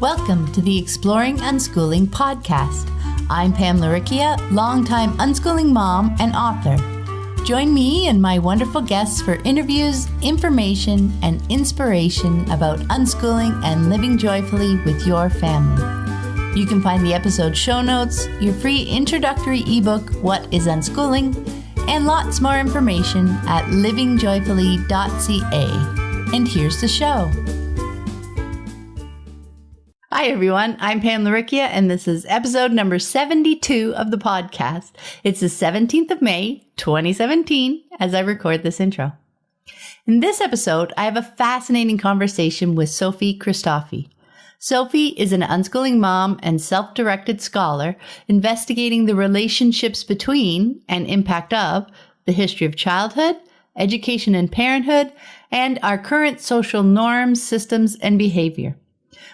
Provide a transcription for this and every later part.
Welcome to the Exploring Unschooling podcast. I'm Pam Laricchia, longtime unschooling mom and author. Join me and my wonderful guests for interviews, information, and inspiration about unschooling and living joyfully with your family. You can find the episode show notes, your free introductory ebook, What is Unschooling, and lots more information at livingjoyfully.ca. And here's the show. Hi, everyone. I'm Pam Laricchia, and this is episode number 72 of the podcast. It's the 17th of May, 2017, as I record this intro. In this episode, I have a fascinating conversation with Sophie Christophy. Sophie is an unschooling mom and self-directed scholar investigating the relationships between and impact of the history of childhood, education and parenthood, and our current social norms, systems, and behavior.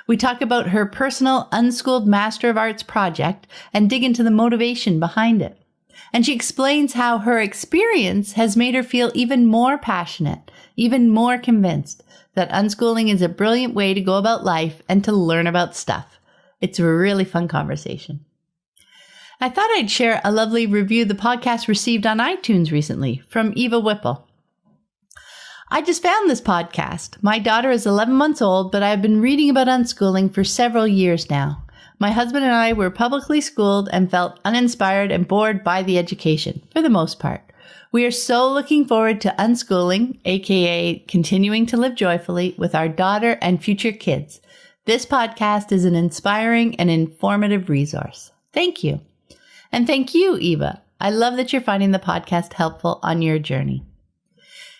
We talk about her personal Unschooled Master of Arts project and dig into the motivation behind it. And she explains how her experience has made her feel even more passionate, even more convinced that unschooling is a brilliant way to go about life and to learn about stuff. It's a really fun conversation. I thought I'd share a lovely review the podcast received on iTunes recently from Eva Whipple. I just found this podcast. My daughter is 11 months old, but I've been reading about unschooling for several years now. My husband and I were publicly schooled and felt uninspired and bored by the education, for the most part. We are so looking forward to unschooling, aka continuing to live joyfully with our daughter and future kids. This podcast is an inspiring and informative resource. Thank you. And thank you, Eva. I love that you're finding the podcast helpful on your journey.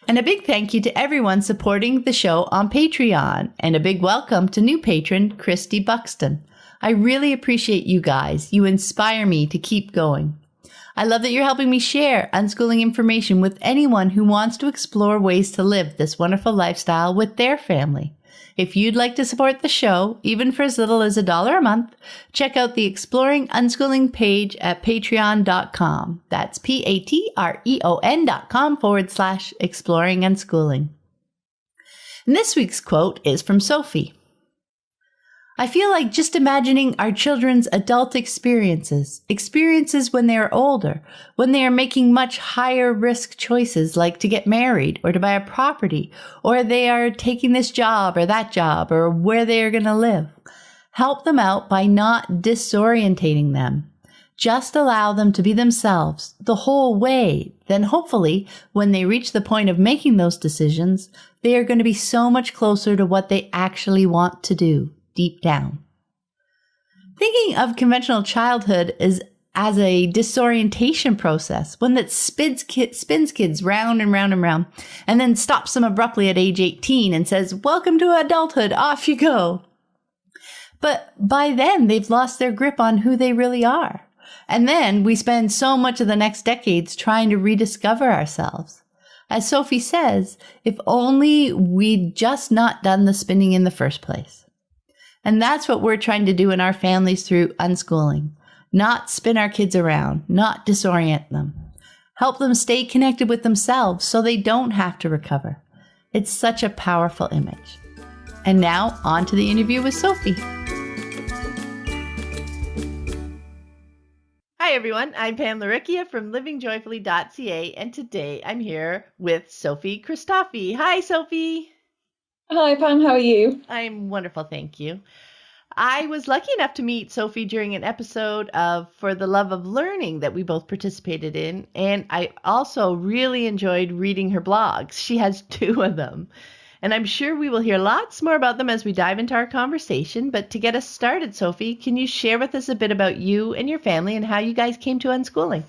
And a big thank you to everyone supporting the show on Patreon, and a big welcome to new patron, Christy Buxton. I really appreciate you guys. You inspire me to keep going. I love that you're helping me share unschooling information with anyone who wants to explore ways to live this wonderful lifestyle with their family. If you'd like to support the show, even for as little as $1 a month, check out the Exploring Unschooling page at patreon.com. That's patreon.com/exploring unschooling. And this week's quote is from Sophie. I feel like just imagining our children's adult experiences when they are older, when they are making much higher risk choices like to get married or to buy a property, or they are taking this job or that job or where they are going to live. Help them out by not disorientating them. Just allow them to be themselves the whole way. Then hopefully, when they reach the point of making those decisions, they are going to be so much closer to what they actually want to do. Deep down. Thinking of conventional childhood as a disorientation process, one that spins kids round and round and round, and then stops them abruptly at age 18 and says, "Welcome to adulthood, off you go." But by then, they've lost their grip on who they really are. And then we spend so much of the next decades trying to rediscover ourselves. As Sophie says, if only we'd just not done the spinning in the first place. And that's what we're trying to do in our families through unschooling. Not spin our kids around, not disorient them. Help them stay connected with themselves so they don't have to recover. It's such a powerful image. And now, on to the interview with Sophie. Hi, everyone. I'm Pam Laricchia from livingjoyfully.ca, and today I'm here with Sophie Christophy. Hi, Sophie. Hi, Pam. How are you? I'm wonderful, thank you. I was lucky enough to meet Sophie during an episode of For the Love of Learning that we both participated in, and I also really enjoyed reading her blogs. She has 2 of them, and I'm sure we will hear lots more about them as we dive into our conversation. But to get us started, Sophie, can you share with us a bit about you and your family and how you guys came to unschooling?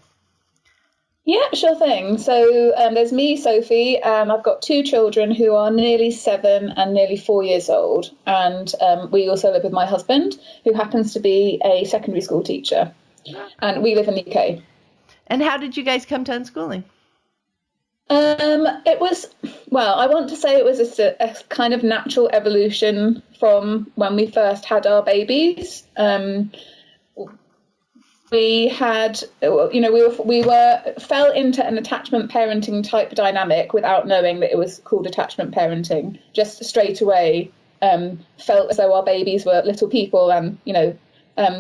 Yeah, sure thing. So there's me, Sophie. I've got 2 children who are nearly 7 and nearly 4 years old. And we also live with my husband, who happens to be a secondary school teacher. And we live in the UK. And how did you guys come to unschooling? I want to say it was a kind of natural evolution from when we first had our babies. We had, we fell into an attachment parenting type dynamic without knowing that it was called attachment parenting. Just straight away, felt as though our babies were little people, and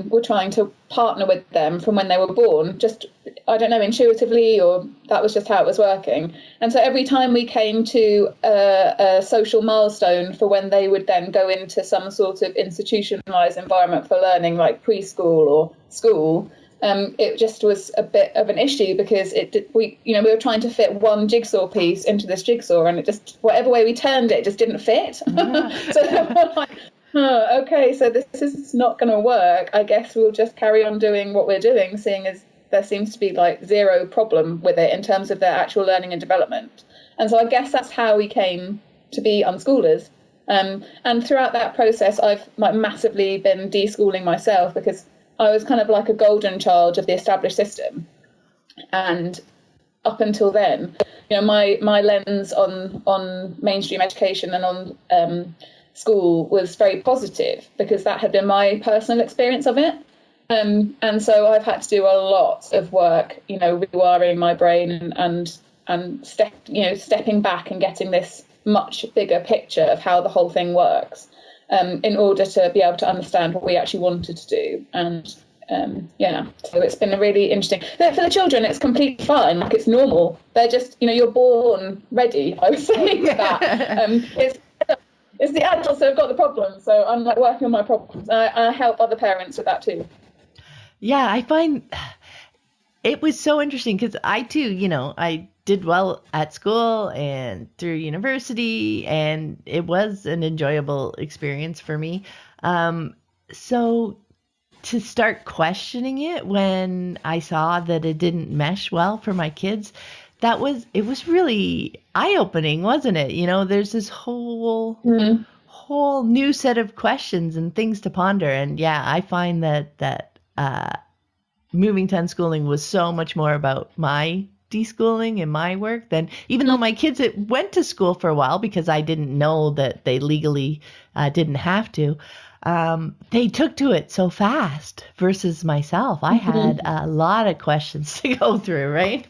we're trying to partner with them from when they were born, just, I don't know, intuitively, or that was just how it was working. And so every time we came to a social milestone for when they would then go into some sort of institutionalized environment for learning, like preschool or school, it just was a bit of an issue, because we were trying to fit one jigsaw piece into this jigsaw, and it just, whatever way we turned it, it just didn't fit. So we're like, oh, okay, so this is not going to work. I guess we'll just carry on doing what we're doing, seeing as there seems to be like zero problem with it in terms of their actual learning and development. And so I guess that's how we came to be unschoolers. And throughout that process, I've like massively been deschooling myself, because I was kind of like a golden child of the established system. And up until then, my lens on mainstream education and on school was very positive, because that had been my personal experience of it. And so I've had to do a lot of work, rewiring my brain and stepping back and getting this much bigger picture of how the whole thing works, in order to be able to understand what we actually wanted to do. And so it's been really interesting. For the children, it's completely fine, like it's normal. They're just, you're born ready, I would say, for that. It's the adults that have got the problems, so I'm like working on my problems. I help other parents with that too. Yeah, I find it was so interesting, because I too, I did well at school and through university, and it was an enjoyable experience for me. So to start questioning it when I saw that it didn't mesh well for my kids, it was really eye-opening, wasn't it? There's this whole new set of questions and things to ponder. And yeah, I find that moving to unschooling was so much more about my deschooling and my work than, even though my kids went to school for a while, because I didn't know that they legally didn't have to. They took to it so fast versus myself. I had a lot of questions to go through, right?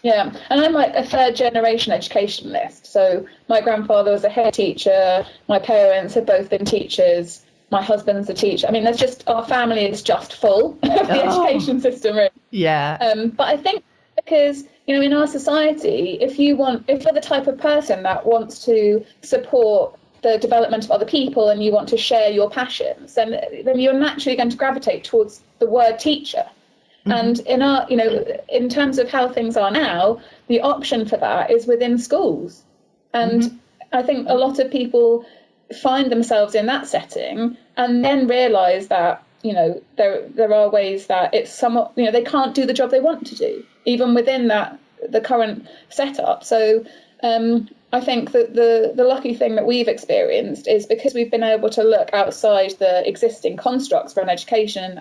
Yeah, and I'm like a third generation educationalist. So my grandfather was a head teacher. My parents have both been teachers. My husband's a teacher. I mean, our family is just full of the education system. Really. Yeah. But I think because, in our society, if you're the type of person that wants to support the development of other people and you want to share your passions, then you're naturally going to gravitate towards the word teacher. And in terms of how things are now, the option for that is within schools. And I think a lot of people find themselves in that setting and then realise that, there are ways that it's somewhat, they can't do the job they want to do, even within the current setup. So I think that the lucky thing that we've experienced is, because we've been able to look outside the existing constructs for an education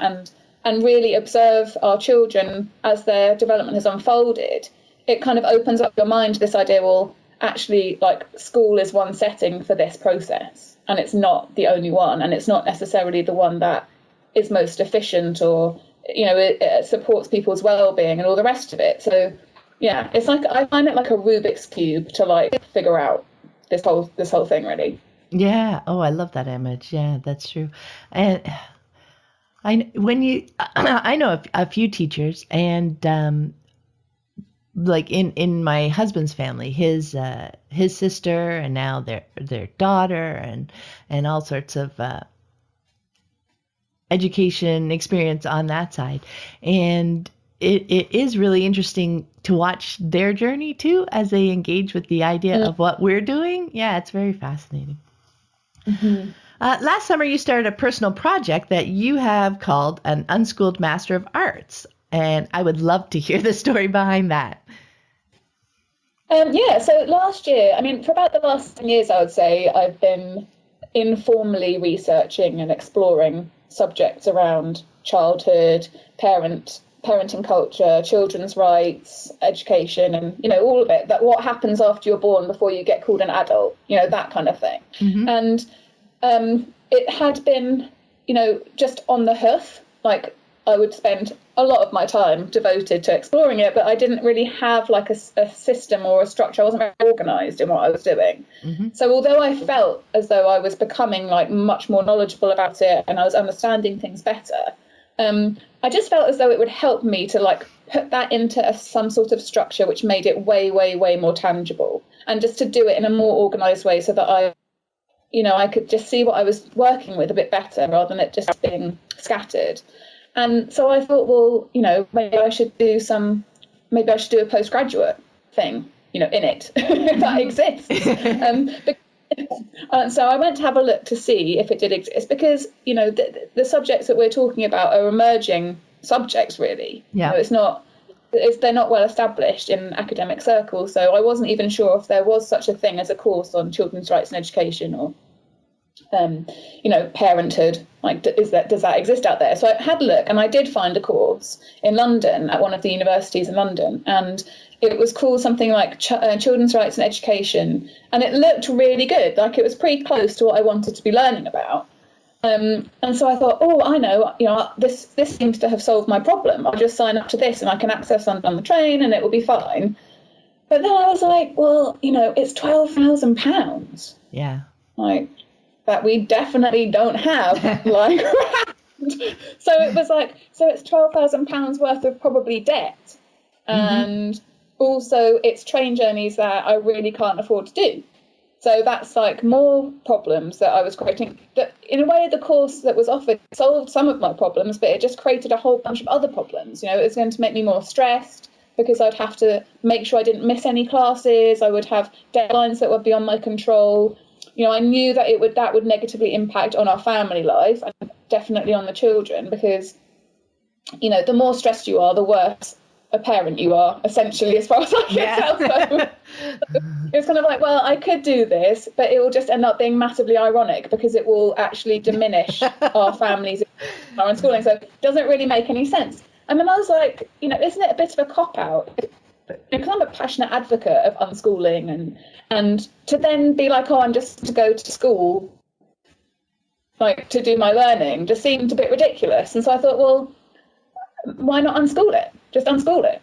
and really observe our children as their development has unfolded, it kind of opens up your mind to this idea, well, actually, like, school is one setting for this process, and it's not the only one, and it's not necessarily the one that is most efficient, or, it supports people's well-being and all the rest of it. So, yeah, it's like, I find it like a Rubik's Cube to, like, figure out this whole thing, really. Yeah. Oh, I love that image. Yeah, that's true. And I know a few teachers, and like in my husband's family, his sister, and now their daughter, and all sorts of education experience on that side, and it is really interesting to watch their journey too, as they engage with the idea of what we're doing. Yeah, it's very fascinating. Last summer, you started a personal project that you have called an Unschooled Master of Arts, and I would love to hear the story behind that. So last year, for about the last 10 years, I would say, I've been informally researching and exploring subjects around childhood, parenting culture, children's rights, education, and, all of it, that what happens after you're born before you get called an adult, that kind of thing. And it had been, just on the hoof, like I would spend a lot of my time devoted to exploring it, but I didn't really have like a system or a structure. I wasn't very organised in what I was doing. Mm-hmm. So although I felt as though I was becoming like much more knowledgeable about it and I was understanding things better, I just felt as though it would help me to like put that into some sort of structure which made it way, way, way more tangible, and just to do it in a more organised way so that I could just see what I was working with a bit better rather than it just being scattered. And so I thought, well, maybe I should do a postgraduate thing, in it, if that exists. So I went to have a look to see if it did exist, because, the subjects that we're talking about are emerging subjects, really. Yeah. They're not well established in academic circles. So I wasn't even sure if there was such a thing as a course on children's rights and education, or parenthood, like does that exist out there? So I had a look, and I did find a course in London at one of the universities in London, and it was called something like Children's Rights and Education, and it looked really good. Like, it was pretty close to what I wanted to be learning about. And so I thought, I know, this seems to have solved my problem. I'll just sign up to this and I can access London on the train and it will be fine. But then I was like, well, it's £12,000. Yeah. Like, that we definitely don't have. Like, so it was like, so it's £12,000 worth of probably debt. And also it's train journeys that I really can't afford to do. So that's like more problems that I was creating. That in a way, the course that was offered solved some of my problems, but it just created a whole bunch of other problems. It was going to make me more stressed because I'd have to make sure I didn't miss any classes. I would have deadlines that would be beyond my control. I knew that that would negatively impact on our family life, and definitely on the children, because, the more stressed you are, the worse a parent you are, essentially, as far as I can tell. So it's kind of like, well, I could do this, but it will just end up being massively ironic because it will actually diminish our families, our unschooling. So it doesn't really make any sense. I mean, I was like, isn't it a bit of a cop-out? Because I'm a passionate advocate of unschooling, and to then be like, I'm just to go to school, like, to do my learning, just seemed a bit ridiculous. And so I thought, well, why not unschool it? Just unschool it.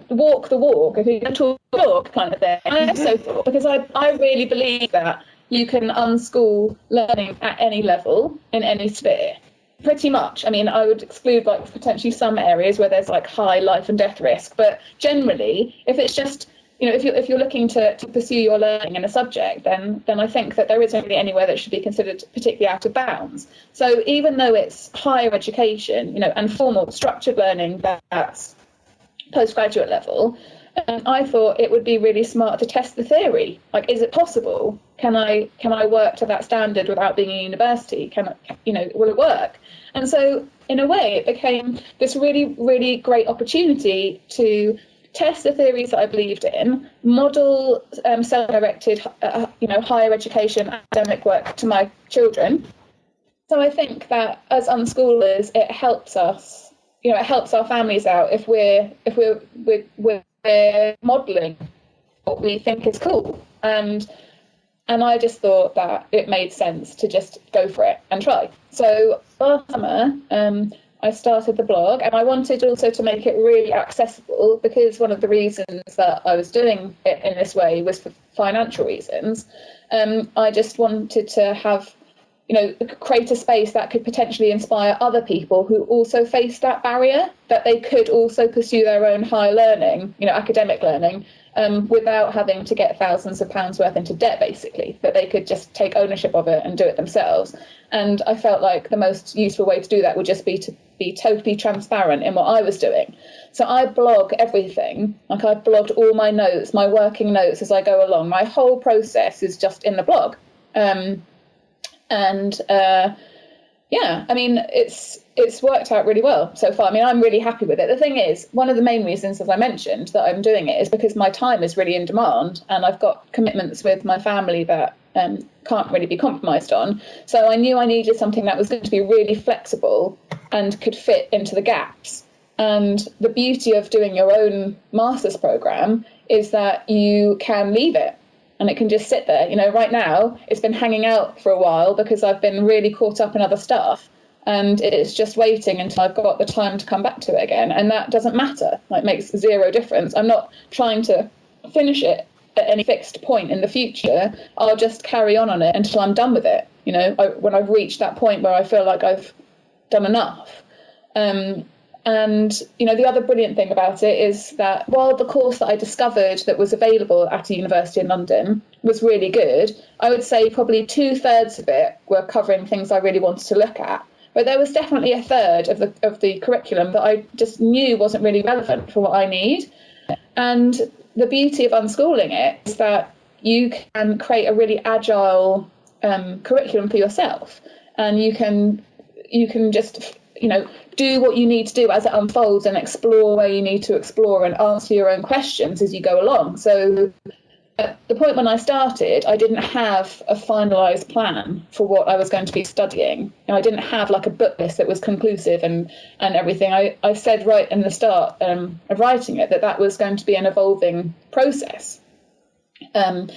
Walk the walk, if you're going to talk, kind of thing. I also thought, because I really believe that you can unschool learning at any level, in any sphere. Pretty much. I mean, I would exclude like potentially some areas where there's like high life and death risk, but generally, if it's just, if you're looking to pursue your learning in a subject, then I think that there isn't really anywhere that should be considered particularly out of bounds. So even though it's higher education, and formal structured learning that's postgraduate level, I thought it would be really smart to test the theory. Like, is it possible? Can I work to that standard without being in university? Will it work? And so in a way, it became this really, really great opportunity to test the theories that I believed in, model self-directed, higher education academic work to my children. So I think that as unschoolers, it helps us, it helps our families out if we're modelling what we think is cool. And I just thought that it made sense to just go for it and try. So last summer, I started the blog, and I wanted also to make it really accessible, because one of the reasons that I was doing it in this way was for financial reasons. I just wanted to have, create a space that could potentially inspire other people who also face that barrier, that they could also pursue their own higher learning, academic learning, without having to get thousands of pounds worth into debt, basically, that they could just take ownership of it and do it themselves. And I felt like the most useful way to do that would just be to be totally transparent in what I was doing. So I blog everything. Like, I blogged all my notes, my working notes as I go along. My whole process is just in the blog. I mean, it's worked out really well so far. I mean, I'm really happy with it. The thing is, one of the main reasons, as I mentioned, that I'm doing it is because my time is really in demand, and I've got commitments with my family that can't really be compromised on. So I knew I needed something that was going to be really flexible and could fit into the gaps. And the beauty of doing your own master's program is that you can leave it, and it can just sit there. Right now it's been hanging out for a while because I've been really caught up in other stuff. and it's just waiting until I've got the time to come back to it again. And that doesn't matter. Like, makes zero difference. I'm not trying to finish it at any fixed point in the future. I'll just carry on it until I'm done with it. You know, when I've reached that point where I feel like I've done enough. And, you know, the other brilliant thing about it is that while the course that I discovered that was available at a university in London was really good, I would say probably 2/3 of it were covering things I really wanted to look at. But there was definitely a third of the curriculum that I just knew wasn't really relevant for what I need. And the beauty of unschooling it is that you can create a really agile curriculum for yourself, and you can just, you know, do what you need to do as it unfolds and explore where you need to explore and answer your own questions as you go along. So at the point when I started, I didn't have a finalised plan for what I was going to be studying. And I didn't have like a book list that was conclusive and everything. I said right in the start of writing it that was going to be an evolving process. And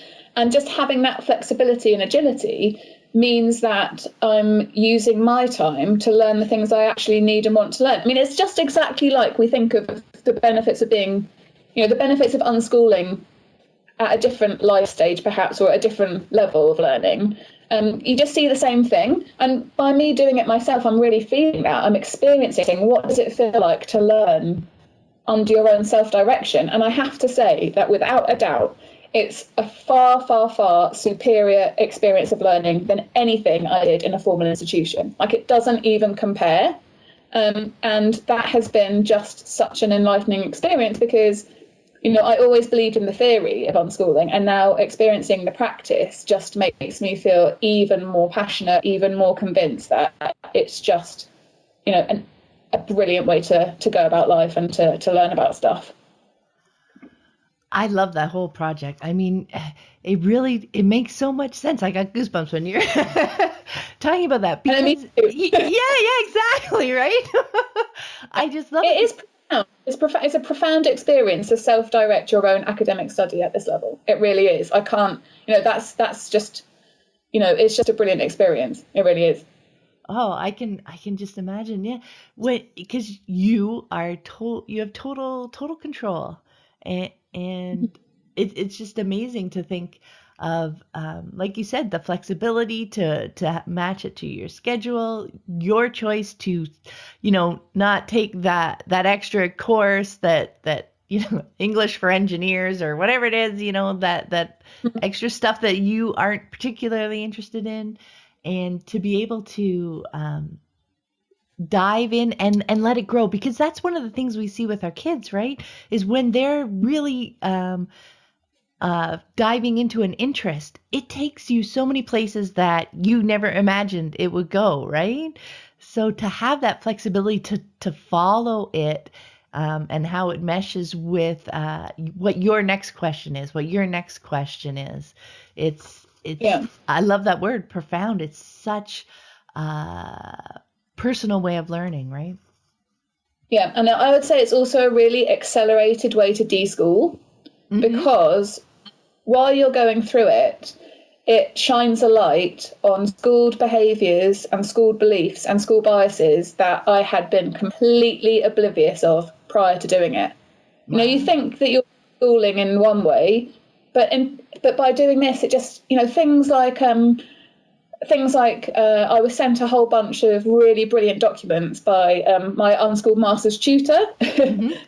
just having that flexibility and agility means that I'm using my time to learn the things I actually need and want to learn. I mean, it's just exactly like we think of the benefits of being, you know, the benefits of unschooling at a different life stage, perhaps, or at a different level of learning. You just see the same thing. And by me doing it myself, I'm really feeling that. I'm experiencing what does it feel like to learn under your own self-direction. And I have to say that without a doubt, it's a far, far, far superior experience of learning than anything I did in a formal institution. Like, it doesn't even compare. And that has been just such an enlightening experience because, you know, I always believed in the theory of unschooling, and now experiencing the practice just makes me feel even more passionate, even more convinced that it's just, you know, a brilliant way to go about life and to learn about stuff. I love that whole project. I mean, it makes so much sense. I got goosebumps when you're talking about that. Because, yeah, exactly, right? I just love it. It is profound. It's a profound experience to self-direct your own academic study at this level. It really is. I can't, you know, that's just, you know, it's just a brilliant experience. It really is. Oh, I can just imagine. Yeah. Because you have total control. And it's just amazing to think of, like you said, the flexibility to match it to your schedule, your choice to, you know, not take that extra course that, you know, English for engineers or whatever it is, you know, that extra stuff that you aren't particularly interested in, and to be able to dive in and let it grow, because that's one of the things we see with our kids, right? Is when they're really diving into an interest, it takes you so many places that you never imagined it would go, right? So to have that flexibility to follow it, and how it meshes with what your next question is, it's yeah. I love that word, profound. It's such personal way of learning, right? Yeah, and I would say it's also a really accelerated way to deschool, because while you're going through it, it shines a light on schooled behaviours and schooled beliefs and school biases that I had been completely oblivious of prior to doing it. Wow. You know, you think that you're schooling in one way, but by doing this, it just, you know, things like I was sent a whole bunch of really brilliant documents by my Unschooled Master's tutor,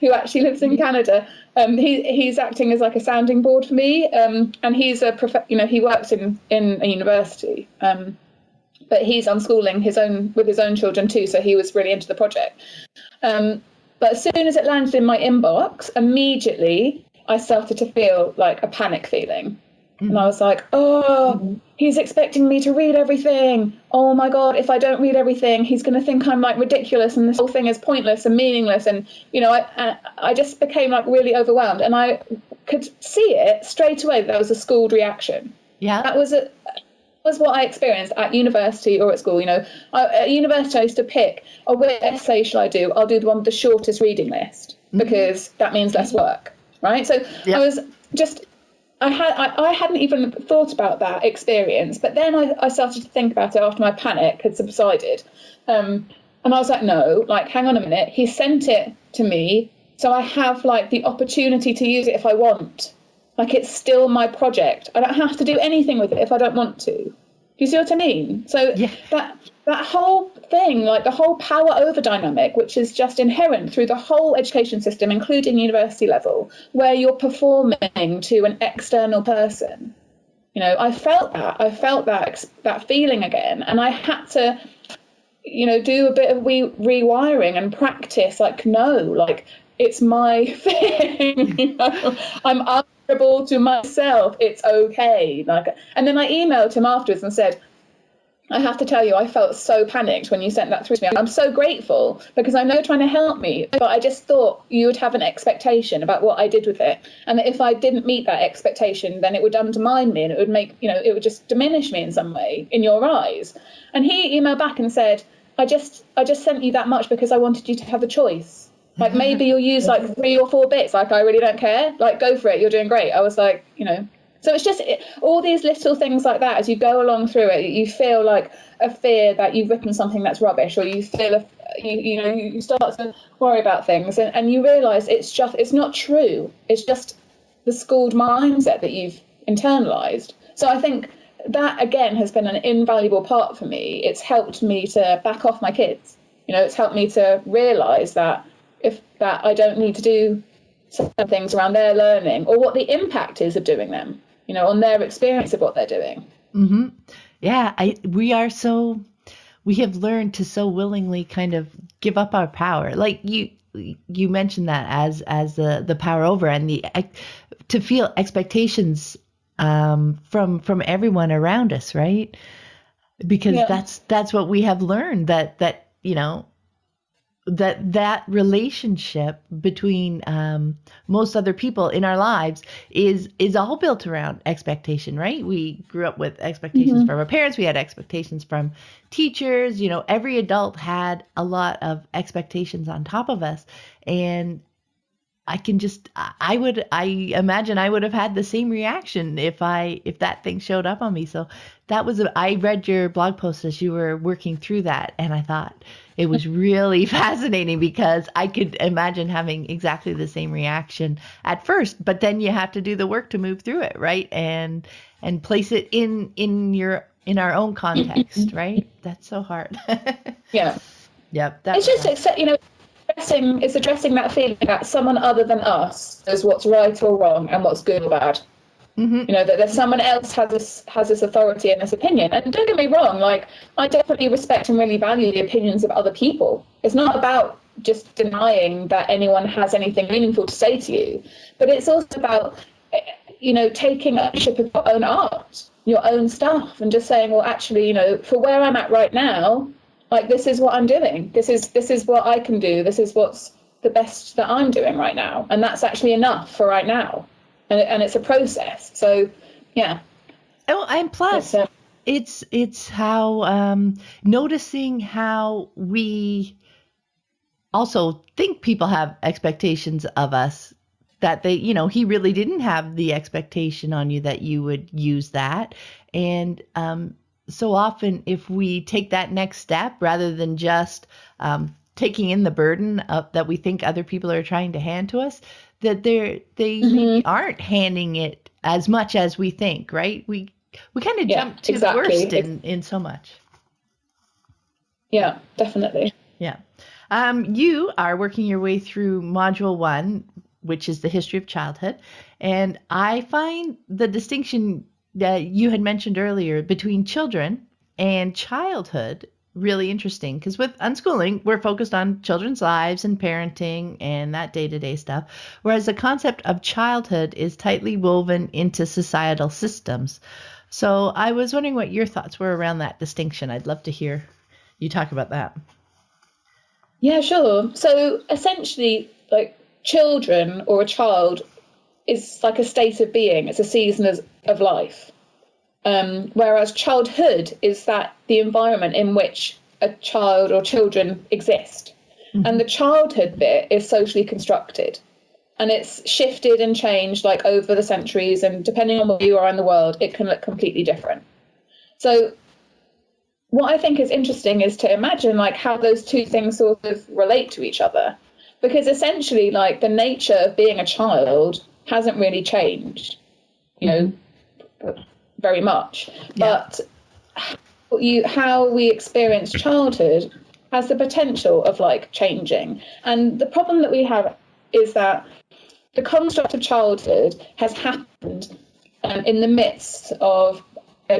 who actually lives in Canada. He's acting as like a sounding board for me, and he's he works in a university, but he's unschooling with his own children too. So he was really into the project. But as soon as it landed in my inbox, immediately I started to feel like a panic feeling. And I was like, he's expecting me to read everything. Oh, my God, if I don't read everything, he's going to think I'm like ridiculous and this whole thing is pointless and meaningless. And, you know, I just became like really overwhelmed. And I could see it straight away. There was a schooled reaction. Yeah, that was what I experienced at university or at school. You know, at university, I used to pick, what essay shall I do? I'll do the one with the shortest reading list because that means less work. Right. So I was just I hadn't even thought about that experience, but then I started to think about it after my panic had subsided. And I was like, no, like, hang on a minute. He sent it to me, so I have like the opportunity to use it if I want. Like, it's still my project. I don't have to do anything with it if I don't want to. Do you see what I mean? So Yeah. that whole thing, like the whole power over dynamic, which is just inherent through the whole education system, including university level, where you're performing to an external person. You know, I felt that feeling again, and I had to, you know, do a bit of rewiring and practice. Like, no, like, it's my thing. You know? I'm answerable to myself. It's okay. Like, and then I emailed him afterwards and said, I have to tell you, I felt so panicked when you sent that through to me. I'm so grateful, because I know you're trying to help me, but I just thought you would have an expectation about what I did with it. And that if I didn't meet that expectation, then it would undermine me, and it would make, you know, it would just diminish me in some way in your eyes. And he emailed back and said, I just sent you that much because I wanted you to have a choice. Like, maybe you'll use like 3 or 4 bits. Like, I really don't care. Like, go for it. You're doing great. I was like, you know. So it's just all these little things like that. As you go along through it, you feel like a fear that you've written something that's rubbish, or you feel you start to worry about things, and you realise it's not true. It's just the schooled mindset that you've internalised. So I think that again has been an invaluable part for me. It's helped me to back off my kids. You know, it's helped me to realise that I don't need to do some things around their learning, or what the impact is of doing them, you know, on their experience of what they're doing. Mm-hmm. Yeah, we have learned to so willingly kind of give up our power. Like you mentioned that as the power over, and to feel expectations from everyone around us, right? Because that's what we have learned, that you know, that relationship between most other people in our lives is all built around expectation, right? We grew up with expectations from our parents. We had expectations from teachers. You know, every adult had a lot of expectations on top of us. And I imagine I would have had the same reaction if that thing showed up on me. So I read your blog post as you were working through that, and I thought it was really fascinating, because I could imagine having exactly the same reaction at first, but then you have to do the work to move through it, right? And place it in our own context, right? That's so hard. Yeah. Yep. It's just, you know, addressing that feeling that someone other than us knows what's right or wrong and what's good or bad. Mm-hmm. You know, that there's someone else has this authority and this opinion. And don't get me wrong, like, I definitely respect and really value the opinions of other people. It's not about just denying that anyone has anything meaningful to say to you, but it's also about, you know, taking ownership of your own art, your own stuff, and just saying, well, actually, you know, for where I'm at right now, like, this is what I'm doing. This is what I can do. This is what's the best that I'm doing right now. And that's actually enough for right now. And it's a process. So, yeah. Oh, and plus, it's how noticing how we also think people have expectations of us, that they, you know, he really didn't have the expectation on you that you would use that. And so often, if we take that next step, rather than just taking in the burden that we think other people are trying to hand to us, that they maybe aren't handing it as much as we think, right? We kind of jump to the worst in so much. Yeah, definitely. Yeah. You are working your way through Module 1, which is the history of childhood. And I find the distinction that you had mentioned earlier between children and childhood really interesting, because with Unschooling, we're focused on children's lives and parenting and that day-to-day stuff, whereas the concept of childhood is tightly woven into societal systems. So I was wondering what your thoughts were around that distinction. I'd love to hear you talk about that. Yeah, sure. So essentially, like, children or a child is like a state of being. It's a season of life. Whereas childhood is that the environment in which a child or children exist. Mm-hmm. And the childhood bit is socially constructed. And it's shifted and changed like over the centuries, and depending on where you are in the world, it can look completely different. So what I think is interesting is to imagine like how those two things sort of relate to each other, because essentially like the nature of being a child hasn't really changed, you know, very much. Yeah. But how we experience childhood has the potential of like changing. And the problem that we have is that the construct of childhood has happened in the midst of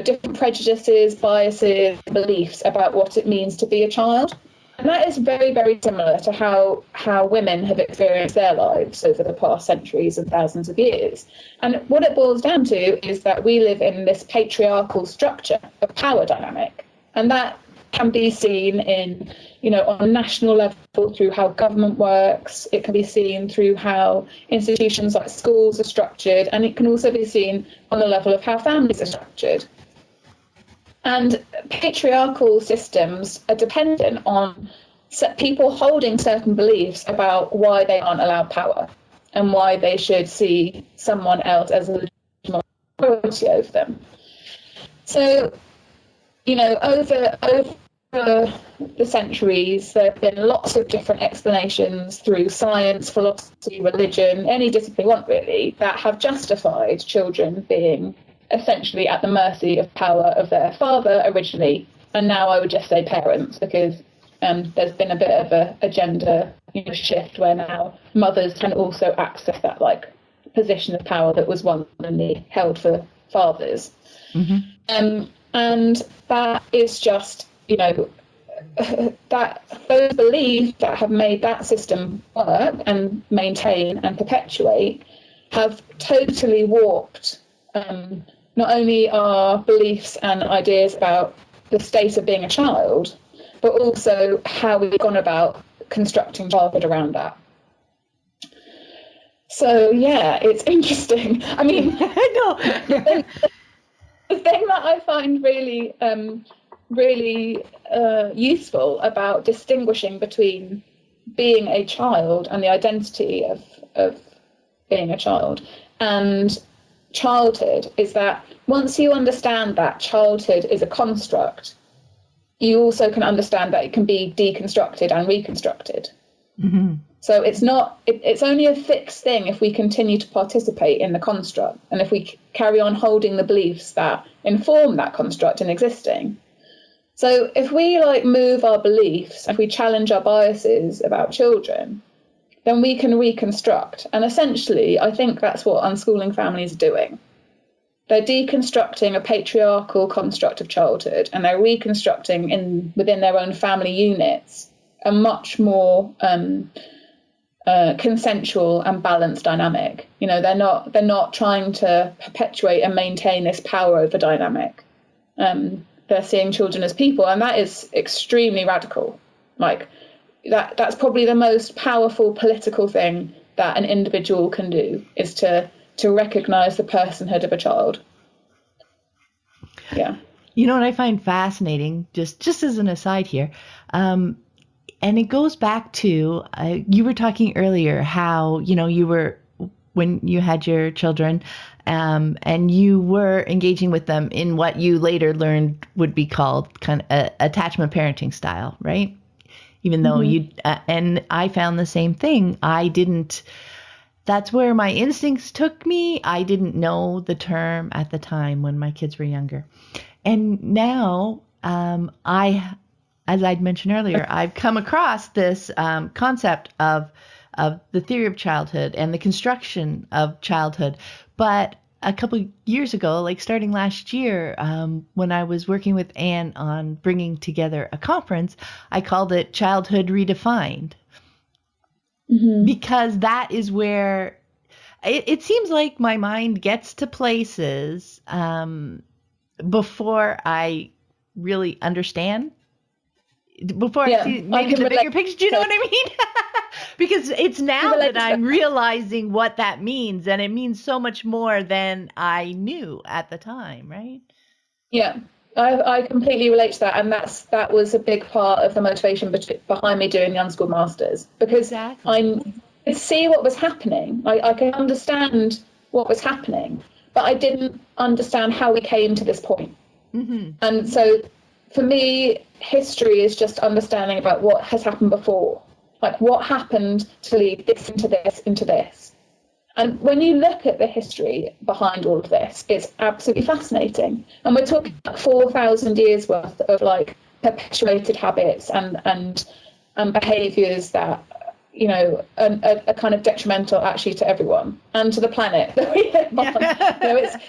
different prejudices, biases, beliefs about what it means to be a child. And that is very, very similar to how women have experienced their lives over the past centuries and thousands of years. And what it boils down to is that we live in this patriarchal structure of power dynamic. And that can be seen in, on a national level through how government works. It can be seen through how institutions like schools are structured. And it can also be seen on the level of how families are structured. And patriarchal systems are dependent on people holding certain beliefs about why they aren't allowed power and why they should see someone else as a legitimate authority over them. So, over the centuries, there have been lots of different explanations through science, philosophy, religion, any discipline you want really, that have justified children being essentially at the mercy of power of their father originally, and now I would just say parents, because there's been a bit of a gender shift where now mothers can also access that like position of power that was once only held for fathers. Mm-hmm. And that is just that those beliefs that have made that system work and maintain and perpetuate have totally warped not only our beliefs and ideas about the state of being a child, but also how we've gone about constructing childhood around that. So, yeah, it's interesting. I mean, I know. The thing that I find really, really useful about distinguishing between being a child and the identity of being a child and childhood is that once you understand that childhood is a construct, you also can understand that it can be deconstructed and reconstructed. Mm-hmm. So it's only a fixed thing if we continue to participate in the construct and if we carry on holding the beliefs that inform that construct in existing. So if we move our beliefs, if we challenge our biases about children, then we can reconstruct. And essentially, I think that's what unschooling families are doing. They're deconstructing a patriarchal construct of childhood, and they're reconstructing within their own family units a much more consensual and balanced dynamic. They're not trying to perpetuate and maintain this power over dynamic. They're seeing children as people, and that is extremely radical. That's probably the most powerful political thing that an individual can do, is to recognize the personhood of a child. Yeah. What I find fascinating, just as an aside here, and it goes back to, you were talking earlier how, you were, when you had your children, and you were engaging with them in what you later learned would be called kind of attachment parenting style, right? Even though and I found the same thing. That's where my instincts took me. I didn't know the term at the time when my kids were younger. And now, as I'd mentioned earlier, I've come across this concept of the theory of childhood and the construction of childhood. But a couple of years ago, starting last year, when I was working with Anne on bringing together a conference, I called it Childhood Redefined. Mm-hmm. Because that is where it seems like my mind gets to places before I really understand, before I see maybe the bigger picture. Do you know what I mean? Because it's now that I'm realizing what that means, and it means so much more than I knew at the time, right? Yeah, I completely relate to that, and that was a big part of the motivation behind me doing the Unschooled Masters, because exactly. could see what was happening. I could understand what was happening, but I didn't understand how we came to this point. Mm-hmm. And so for me, history is just understanding about what has happened before, like what happened to lead this into this into this. And when you look at the history behind all of this, it's absolutely fascinating. And we're talking about 4,000 years worth of like perpetuated habits and behaviours that, you know, are kind of detrimental actually to everyone and to the planet that we live on. You know,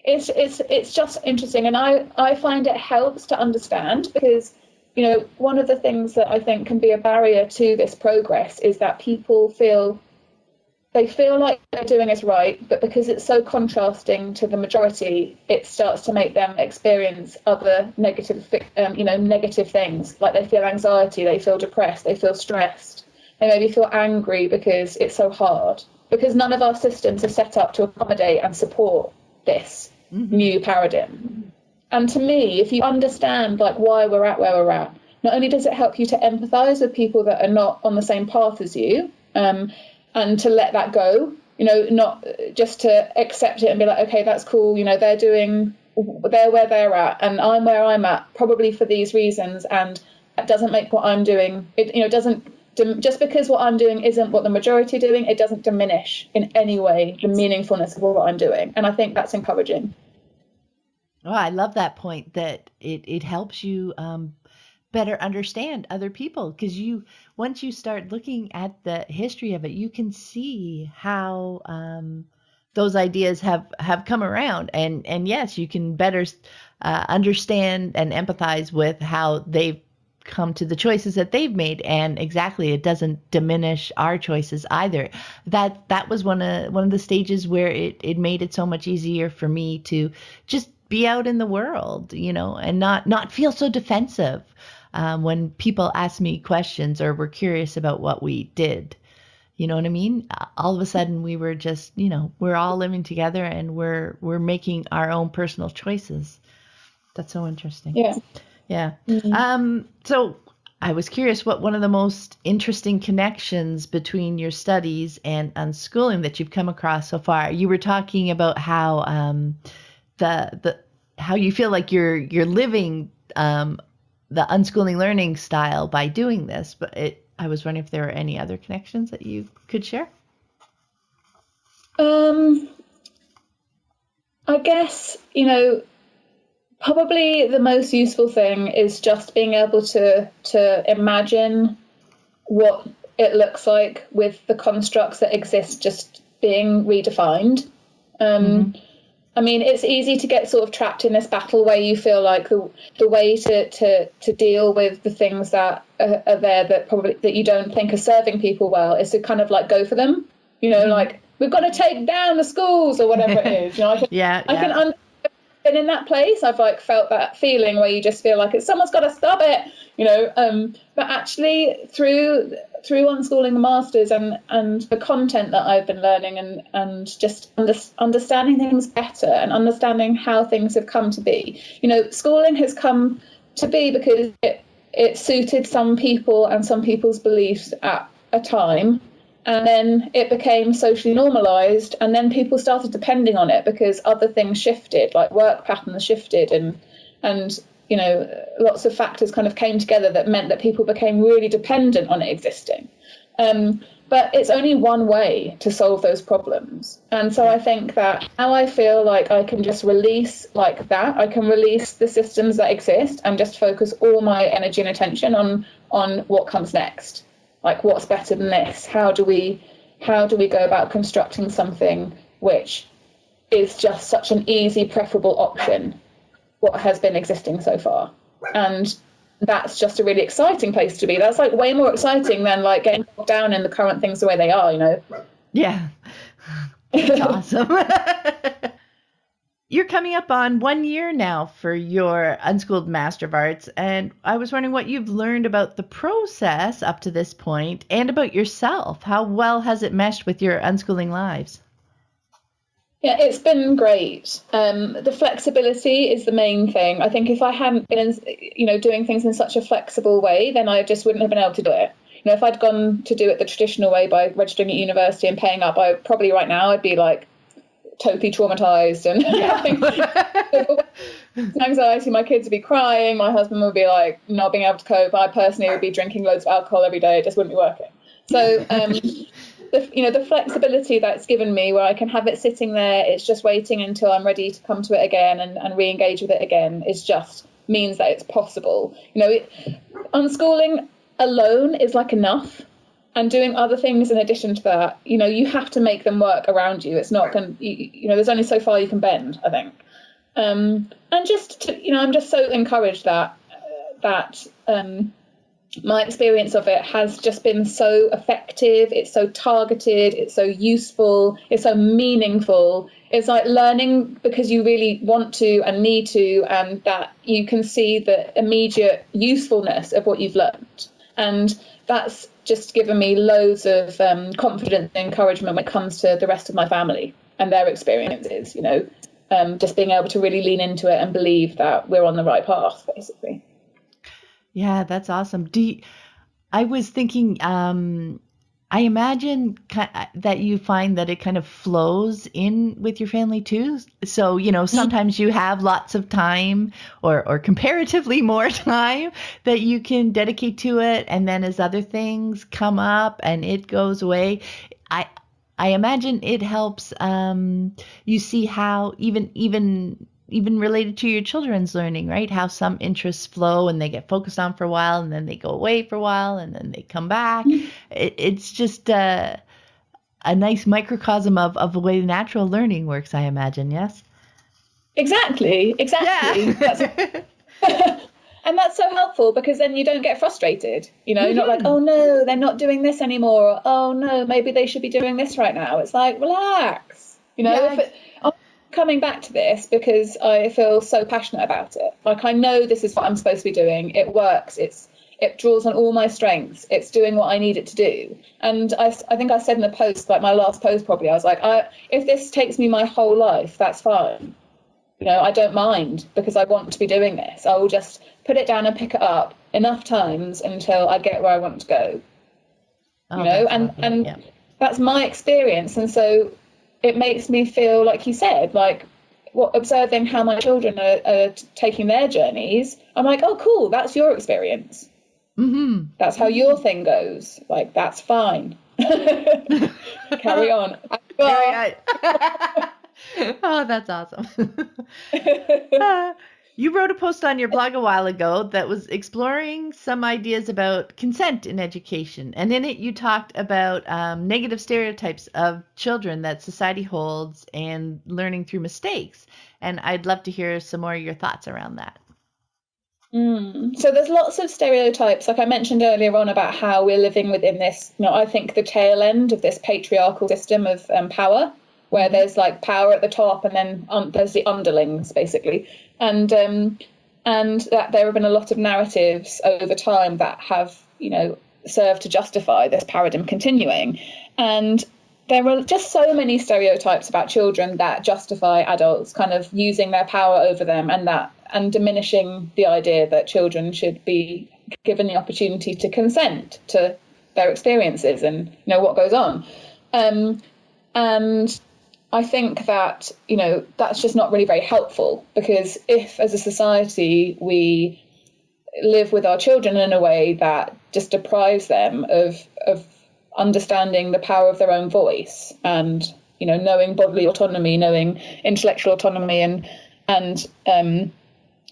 it's just interesting, and I find it helps to understand, because, you know, one of the things that I think can be a barrier to this progress is that people feel like they're doing is right, but because it's so contrasting to the majority, it starts to make them experience other negative things. Like they feel anxiety, they feel depressed, they feel stressed, they maybe feel angry because it's so hard, because none of our systems are set up to accommodate and support this new paradigm. And to me, if you understand like why we're at where we're at, not only does it help you to empathise with people that are not on the same path as you, and to let that go, you know, not just to accept it and be like, okay, that's cool, you know, they're where they're at and I'm where I'm at, probably for these reasons, and that doesn't make what I'm doing, just because what I'm doing isn't what the majority are doing, it doesn't diminish in any way the meaningfulness of what I'm doing. And I think that's encouraging. Oh, I love that point, that it helps you better understand other people, because once you start looking at the history of it, you can see how those ideas have come around, and yes, you can better understand and empathize with how they've come to the choices that they've made. And exactly, it doesn't diminish our choices either. That was one of the stages where it made it so much easier for me to just be out in the world, you know, and not feel so defensive when people ask me questions or were curious about what we did. You know what I mean? All of a sudden we were just, you know, we're all living together and we're making our own personal choices. That's so interesting. Yeah. Yeah. Mm-hmm. So I was curious what one of the most interesting connections between your studies and unschooling that you've come across so far. You were talking about how how you feel like you're living the unschooling learning style by doing this, but I was wondering if there were any other connections that you could share. I guess, you know, probably the most useful thing is just being able to imagine what it looks like with the constructs that exist just being redefined. I mean, it's easy to get sort of trapped in this battle where you feel like the way to deal with the things that are there that you don't think are serving people well is to kind of like go for them, you know, like we've got to take down the schools or whatever it is. You know, I can been in that place. I've like felt that feeling where you just feel like someone's got to stop it, you know. But actually, through Unschooling the Masters and the content that I've been learning and just understanding things better and understanding how things have come to be. You know, schooling has come to be because it suited some people and some people's beliefs at a time. And then it became socially normalised, and then people started depending on it because other things shifted, like work patterns shifted, and you know, lots of factors kind of came together that meant that people became really dependent on it existing. But it's only one way to solve those problems. And so I think that now I feel like I can just release like that. I can release the systems that exist and just focus all my energy and attention on what comes next. Like, what's better than this? How do we go about constructing something which is just such an easy, preferable option, what has been existing so far? And that's just a really exciting place to be. That's like way more exciting than like getting bogged down in the current things the way they are, you know? Yeah. That's awesome. You're coming up on 1 year now for your Unschooled Master of Arts, and I was wondering what you've learned about the process up to this point and about yourself. How well has it meshed with your unschooling lives? Yeah, it's been great. The flexibility is the main thing. I think if I hadn't been, you know, doing things in such a flexible way, then I just wouldn't have been able to do it. if I'd gone to do it the traditional way by registering at university and paying up, I probably right now I'd be like totally traumatized and anxiety. My kids would be crying, my husband would be like not being able to cope, I personally would be drinking loads of alcohol every day. It just wouldn't be working. So the flexibility that's given me, where I can have it sitting there, it's just waiting until I'm ready to come to it again and re-engage with it again, is just means that it's possible. Unschooling alone is like enough, and doing other things in addition to that, you have to make them work around you. It's not going to, there's only so far you can bend, I think. And just I'm just so encouraged that my experience of it has just been so effective. It's so targeted. It's so useful. It's so meaningful. It's like learning because you really want to and need to, and that you can see the immediate usefulness of what you've learned. And that's just given me loads of confidence and encouragement when it comes to the rest of my family and their experiences, just being able to really lean into it and believe that we're on the right path, basically. Yeah, that's awesome. I was thinking, I imagine that you find that it kind of flows in with your family too. So, sometimes you have lots of time or comparatively more time that you can dedicate to it. And then as other things come up and it goes away, I imagine it helps you see how even related to your children's learning, right? How some interests flow and they get focused on for a while and then they go away for a while and then they come back. It's just a nice microcosm of the way natural learning works, I imagine, yes? Exactly. Yeah. And that's so helpful, because then you don't get frustrated, you're not like, oh no, they're not doing this anymore. Or, oh no, maybe they should be doing this right now. It's like, relax, I'm coming back to this because I feel so passionate about it. Like, I know this is what I'm supposed to be doing. It works. It draws on all my strengths. It's doing what I need it to do. And I think I said in the post, like my last post probably, I was like, if this takes me my whole life, that's fine. I don't mind, because I want to be doing this. I will just put it down and pick it up enough times until I get where I want to go. And that's my experience. And so it makes me feel, like you said, like observing how my children are taking their journeys. I'm like, oh, cool, that's your experience. Mm-hmm. That's how your thing goes. Like, that's fine. Carry on. Oh, that's awesome. You wrote a post on your blog a while ago that was exploring some ideas about consent in education. And in it, you talked about negative stereotypes of children that society holds and learning through mistakes. And I'd love to hear some more of your thoughts around that. So there's lots of stereotypes, like I mentioned earlier on, about how we're living within this, I think the tail end of this patriarchal system of power, where there's like power at the top and then there's the underlings, basically. And that there have been a lot of narratives over time that have, served to justify this paradigm continuing. And there are just so many stereotypes about children that justify adults kind of using their power over them, and diminishing the idea that children should be given the opportunity to consent to their experiences and what goes on. And I think that, that's just not really very helpful, because if as a society we live with our children in a way that just deprives them of understanding the power of their own voice and, knowing bodily autonomy, knowing intellectual autonomy and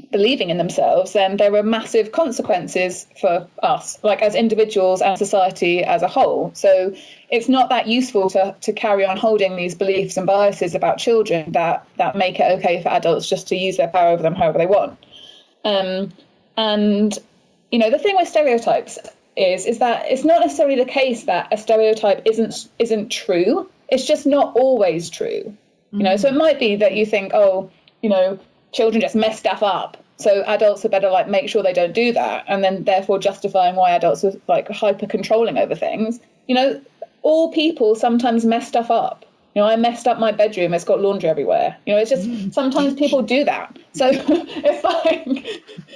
believing in themselves, then there are massive consequences for us, like as individuals and society as a whole. So it's not that useful to carry on holding these beliefs and biases about children that make it okay for adults just to use their power over them however they want. And the thing with stereotypes is that it's not necessarily the case that a stereotype isn't true. It's just not always true. So it might be that you think, children just mess stuff up, so adults are better make sure they don't do that, and then therefore justifying why adults are hyper controlling over things. All people sometimes mess stuff up. I messed up my bedroom, it's got laundry everywhere. It's just sometimes people do that. So it's like,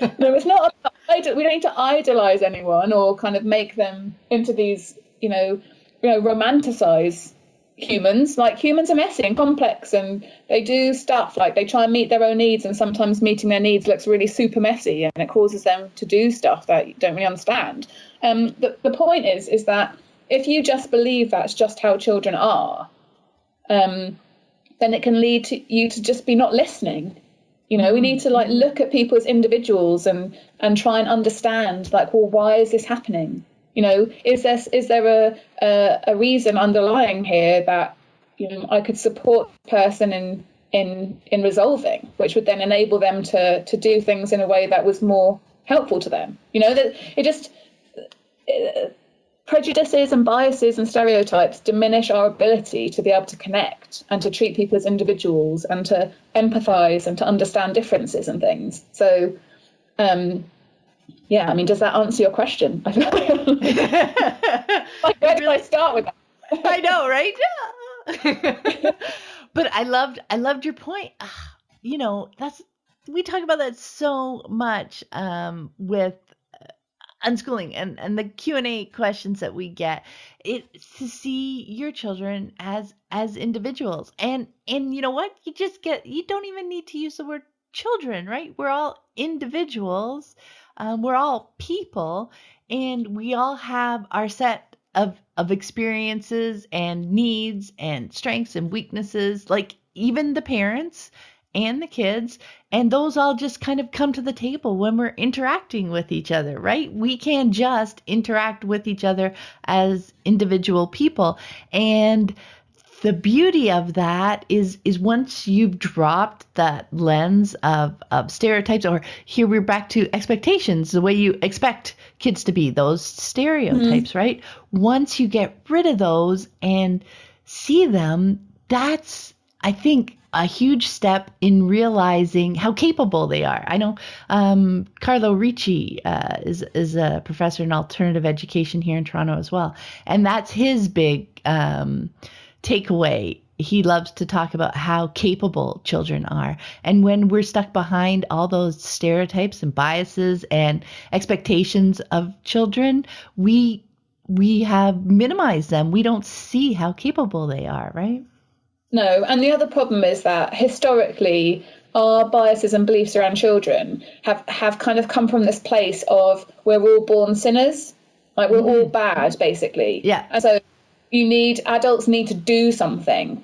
it's not about we don't need to idolize anyone or kind of make them into these, romanticize humans. Like, humans are messy and complex, and they do stuff, like they try and meet their own needs, and sometimes meeting their needs looks really super messy, and it causes them to do stuff that you don't really understand. The point is that if you just believe that's just how children are, then it can lead to you to just be not listening. We need to look at people as individuals and try and understand, well, why is this happening? Is there a reason underlying here that I could support the person in resolving, which would then enable them to do things in a way that was more helpful to them. Prejudices and biases and stereotypes diminish our ability to be able to connect and to treat people as individuals and to empathize and to understand differences and things. So, does that answer your question? Where do I start with that? I know, right? But I loved your point. We talk about that so much with unschooling and the Q&A questions that we get. It's to see your children as individuals, and you know what, you don't even need to use the word children, right? We're all individuals, we're all people, and we all have our set of experiences and needs and strengths and weaknesses, like even the parents and the kids, and those all just kind of come to the table when we're interacting with each other, right? We can just interact with each other as individual people. And the beauty of that is once you've dropped that lens of stereotypes, or here we're back to expectations, the way you expect kids to be, those stereotypes, right? Once you get rid of those and see them, that's, I think, a huge step in realizing how capable they are. I know Carlo Ricci is a professor in alternative education here in Toronto as well. And that's his big takeaway. He loves to talk about how capable children are. And when we're stuck behind all those stereotypes and biases and expectations of children, we have minimized them. We don't see how capable they are, right? No, and the other problem is that historically our biases and beliefs around children have kind of come from this place of we're all born sinners, like we're all bad, basically. Yeah. And so adults need to do something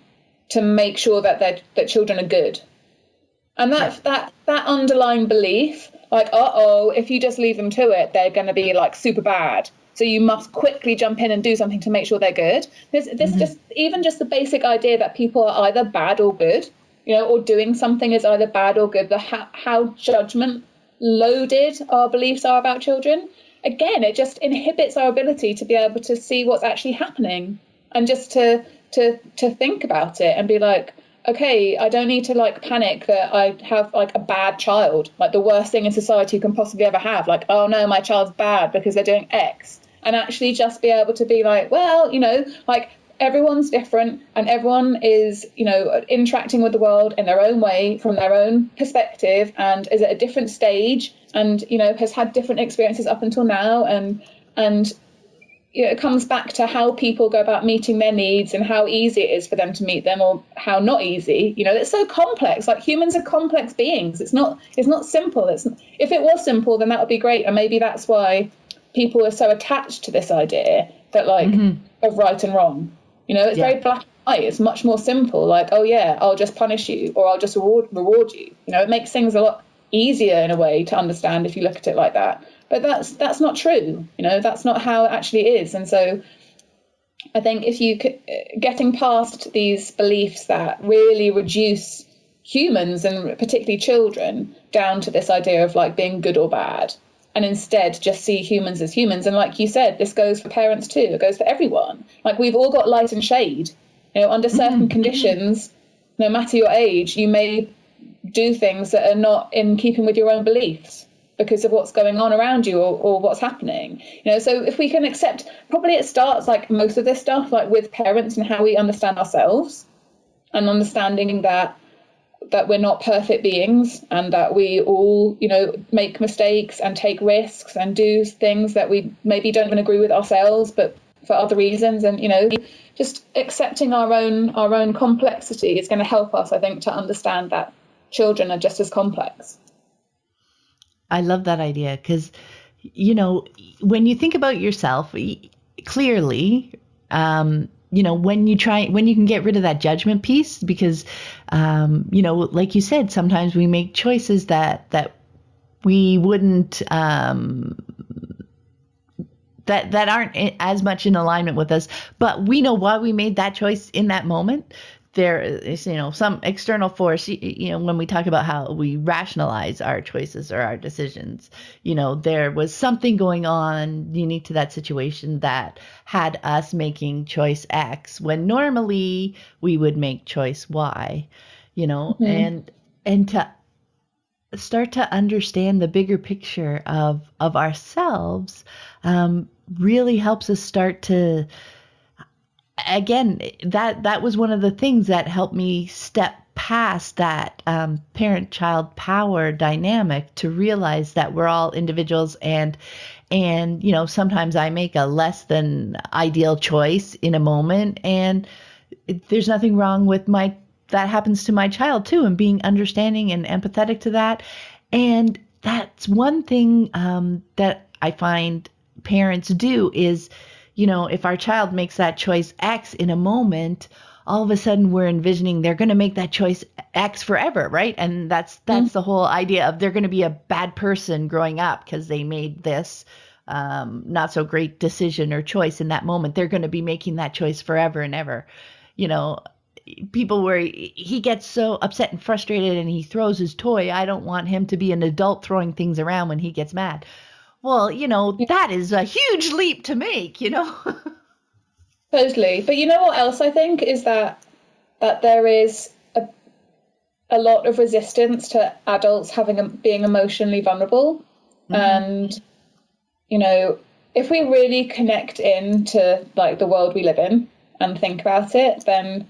to make sure that children are good. And that underlying belief, if you just leave them to it, they're going to be super bad. So you must quickly jump in and do something to make sure they're good. There's just the basic idea that people are either bad or good, or doing something is either bad or good. How judgment loaded our beliefs are about children. Again, it just inhibits our ability to be able to see what's actually happening and just to think about it and be like, okay, I don't need to panic that I have a bad child, the worst thing in society you can possibly ever have. Oh no, my child's bad because they're doing X. And actually just be able to be everyone's different and everyone is, interacting with the world in their own way from their own perspective and is at a different stage and, has had different experiences up until now. And it comes back to how people go about meeting their needs and how easy it is for them to meet them or how not easy. It's so complex. Humans are complex beings. It's not simple. If it was simple, then that would be great. And maybe that's why people are so attached to this idea that of right and wrong. It's very black and white. It's much more simple. Oh yeah, I'll just punish you or I'll just reward you. It makes things a lot easier in a way to understand if you look at it like that. But that's not true. That's not how it actually is. And so I think if you getting past these beliefs that really reduce humans and particularly children down to this idea of being good or bad, and instead just see humans as humans. And like you said, this goes for parents too. It goes for everyone. We've all got light and shade. Under certain conditions, no matter your age, you may do things that are not in keeping with your own beliefs because of what's going on around you or what's happening. So if we can accept, probably it starts most of this stuff with parents and how we understand ourselves and understanding that that we're not perfect beings, and that we all, make mistakes and take risks and do things that we maybe don't even agree with ourselves, but for other reasons. And, just accepting our own complexity is going to help us, I think, to understand that children are just as complex. I love that idea because, when you think about yourself, clearly, when you can get rid of that judgment piece, because, like you said, sometimes we make choices that we wouldn't, that aren't as much in alignment with us, but we know why we made that choice in that moment. There is, some external force, when we talk about how we rationalize our choices or our decisions, there was something going on unique to that situation that had us making choice X when normally we would make choice Y, and to start to understand the bigger picture of ourselves, really helps us start to, again, that was one of the things that helped me step past that parent-child power dynamic to realize that we're all individuals, and sometimes I make a less than ideal choice in a moment, and there's nothing wrong with that happens to my child too, and being understanding and empathetic to that. And that's one thing that I find parents do is, if our child makes that choice X in a moment, all of a sudden we're envisioning they're going to make that choice X forever, right? And that's the whole idea of they're going to be a bad person growing up because they made this not so great decision or choice in that moment. They're going to be making that choice forever and ever. People where he gets so upset and frustrated and he throws his toy. I don't want him to be an adult throwing things around when he gets mad. Well, that is a huge leap to make, Totally. But what else I think is that there is a lot of resistance to adults being emotionally vulnerable. And, if we really connect into like the world we live in and think about it, then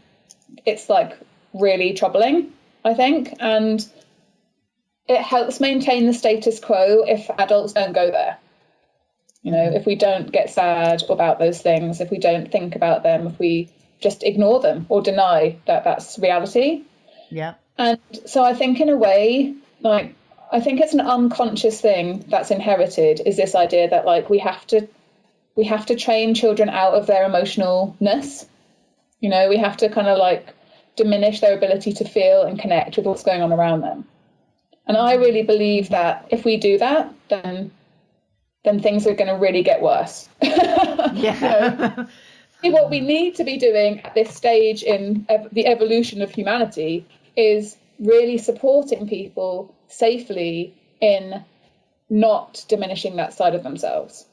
it's like really troubling, I think. And it helps maintain the status quo if adults don't go there. If we don't get sad about those things, if we don't think about them, if we just ignore them or deny that that's reality. Yeah. And so I think in a way, I think it's an unconscious thing that's inherited, is this idea that we have to train children out of their emotionalness. We have to kind of diminish their ability to feel and connect with what's going on around them. And I really believe that if we do that, then things are going to really get worse. Yeah. What we need to be doing at this stage in the evolution of humanity is really supporting people safely in not diminishing that side of themselves.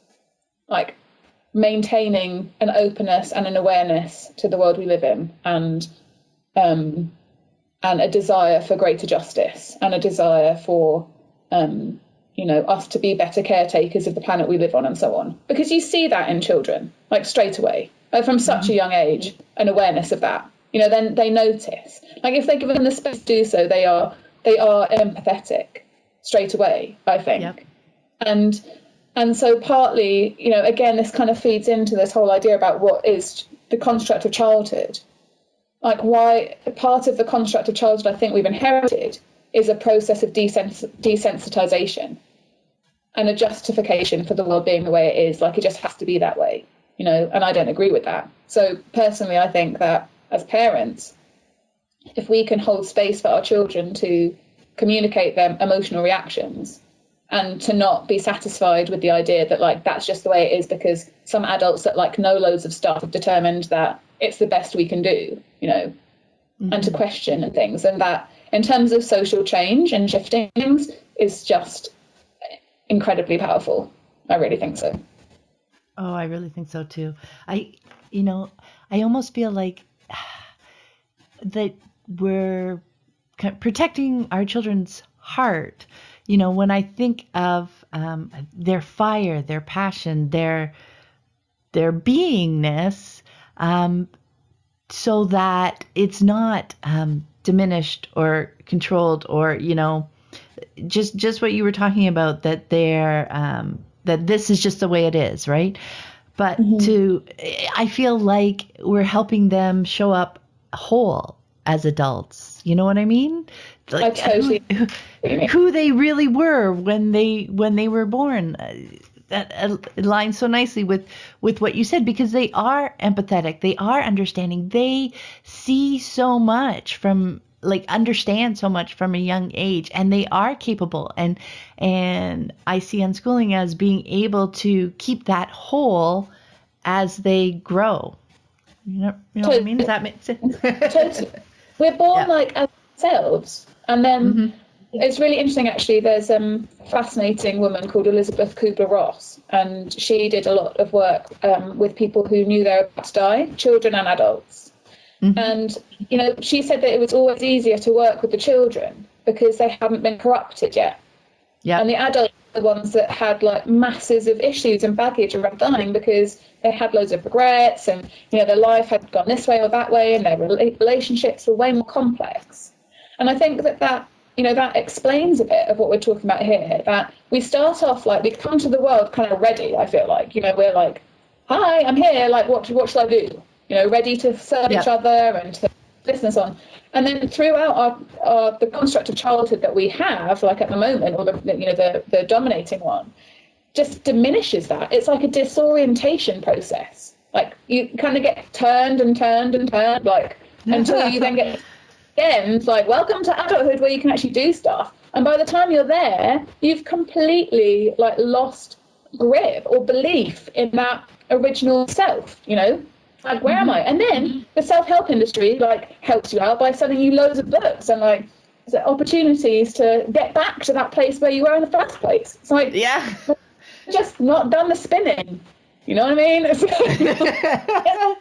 Maintaining an openness and an awareness to the world we live in, and a desire for greater justice, and a desire for us to be better caretakers of the planet we live on, and so on. Because you see that in children, straight away, from such a young age, an awareness of that. Then they notice. If they're given the space to do so, they are empathetic straight away, I think. Yep. And so partly, again, this kind of feeds into this whole idea about what is the construct of childhood. Why part of the construct of childhood I think we've inherited is a process of desensitization and a justification for the world being the way it is. It just has to be that way, and I don't agree with that. So personally, I think that as parents, if we can hold space for our children to communicate their emotional reactions, and to not be satisfied with the idea that that's just the way it is because some adults that know loads of stuff have determined that it's the best we can do, and to question and things. And that in terms of social change and shifting things is just incredibly powerful. I really think so. Oh, I really think so too. I almost feel like that we're protecting our children's heart. When I think of their fire, their passion, their beingness, so that it's not diminished or controlled, or, you know, just what you were talking about, that that this is just the way it is, right? But I feel like we're helping them show up whole as adults. You know what I mean? Like, I totally who they really were when they were born. That aligns so nicely with what you said, because they are empathetic, they are understanding, they see so much from, like, understand so much from a young age, and they are capable. And I see unschooling as being able to keep that whole as they grow. You know what I mean? Does that make sense? Totally. We're born like ourselves, and then it's really interesting, actually. There's a fascinating woman called Elizabeth Kubler-Ross, and she did a lot of work with people who knew they were about to die, children and adults. And, you know, she said that it was always easier to work with the children because they haven't been corrupted yet. Yeah. And the adults are the ones that had, like, masses of issues and baggage around dying because they had loads of regrets, and, you know, their life had gone this way or that way, and their relationships were way more complex. And I think that you know, that explains a bit of what we're talking about here, that we start off, like, we come to the world kind of ready, I feel like. You know, we're like, hi, I'm here, like, what shall I do? You know, ready to serve each other and to this and so on. And then throughout the construct of childhood that we have, like at the moment, or the dominating one, just diminishes that. It's like a disorientation process. Like, you kind of get turned and turned and turned, like, until you then get again, like, welcome to adulthood, where you can actually do stuff. And by the time you're there, you've completely, like, lost grip or belief in that original self, you know? Like, where am I? And then the self-help industry, like, helps you out by selling you loads of books and, like, opportunities to get back to that place where you were in the first place. It's like, just not done the spinning. You know what I mean?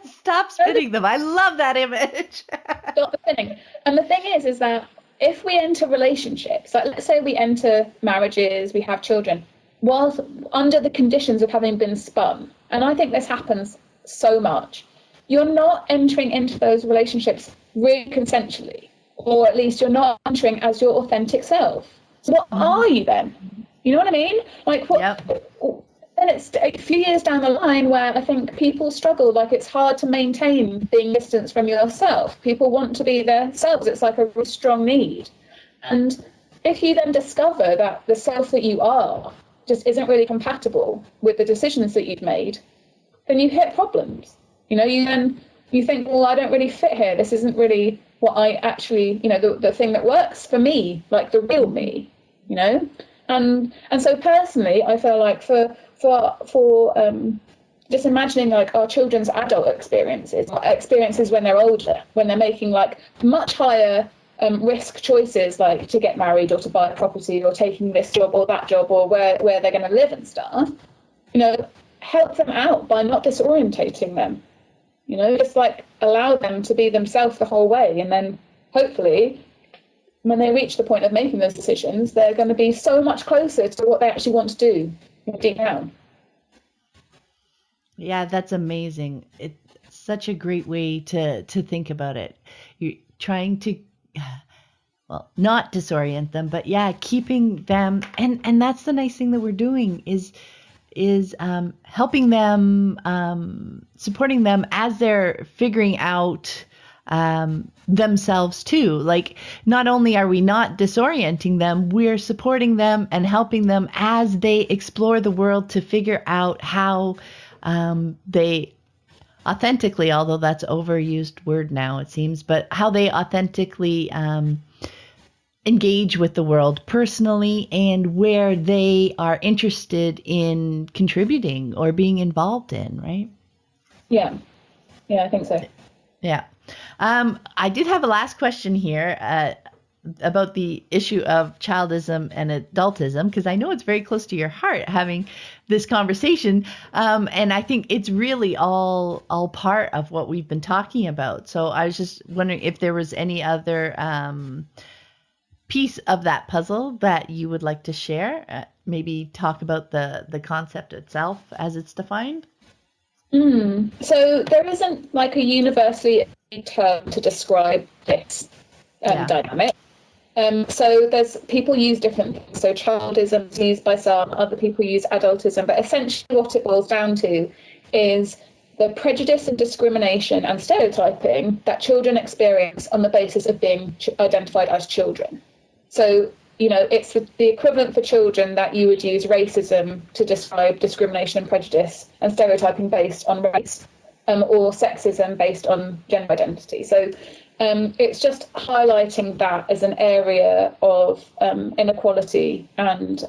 Stop spinning them. I love that image. Stop spinning. And the thing is that if we enter relationships, like, let's say we enter marriages, we have children, whilst under the conditions of having been spun, and I think this happens so much, you're not entering into those relationships really consensually, or at least you're not entering as your authentic self. So what are you then? You know what I mean? Like, what? Then it's a few years down the line where I think people struggle. Like, it's hard to maintain being distance from yourself. People want to be themselves. It's like a really strong need. And if you then discover that the self that you are just isn't really compatible with the decisions that you've made, then you hit problems. You know, you think, well, I don't really fit here. This isn't really what I actually, you know, the thing that works for me, like the real me, you know? And so personally, I feel like for just imagining, like, our children's adult experiences when they're older, when they're making, like, much higher risk choices, like to get married or to buy a property or taking this job or that job or where they're going to live and stuff, you know, help them out by not disorientating them, you know, just, like, allow them to be themselves the whole way. And then hopefully when they reach the point of making those decisions, they're going to be so much closer to what they actually want to do deep down. Yeah, that's amazing. It's such a great way to think about it. You're trying to, well, not disorient them, but keeping them, and that's the nice thing that we're doing is helping them, supporting them as they're figuring out themselves too. Like, not only are we not disorienting them, we're supporting them and helping them as they explore the world to figure out how they authentically, although that's overused word now, it seems, but how they authentically engage with the world personally, and where they are interested in contributing or being involved in, right? Yeah, I think so. Yeah. I did have a last question here about the issue of childism and adultism, because I know it's very close to your heart having this conversation. And I think it's really all part of what we've been talking about. So I was just wondering if there was any other piece of that puzzle that you would like to share, maybe talk about the concept itself as it's defined. So there isn't, like, a universally term to describe this. dynamic. So there's people use different things. So childism is used by some, other people use adultism, but essentially what it boils down to is the prejudice and discrimination and stereotyping that children experience on the basis of being identified as children. So, it's the equivalent for children that you would use racism to describe discrimination and prejudice and stereotyping based on race, or sexism based on gender identity. So it's just highlighting that as an area of inequality, and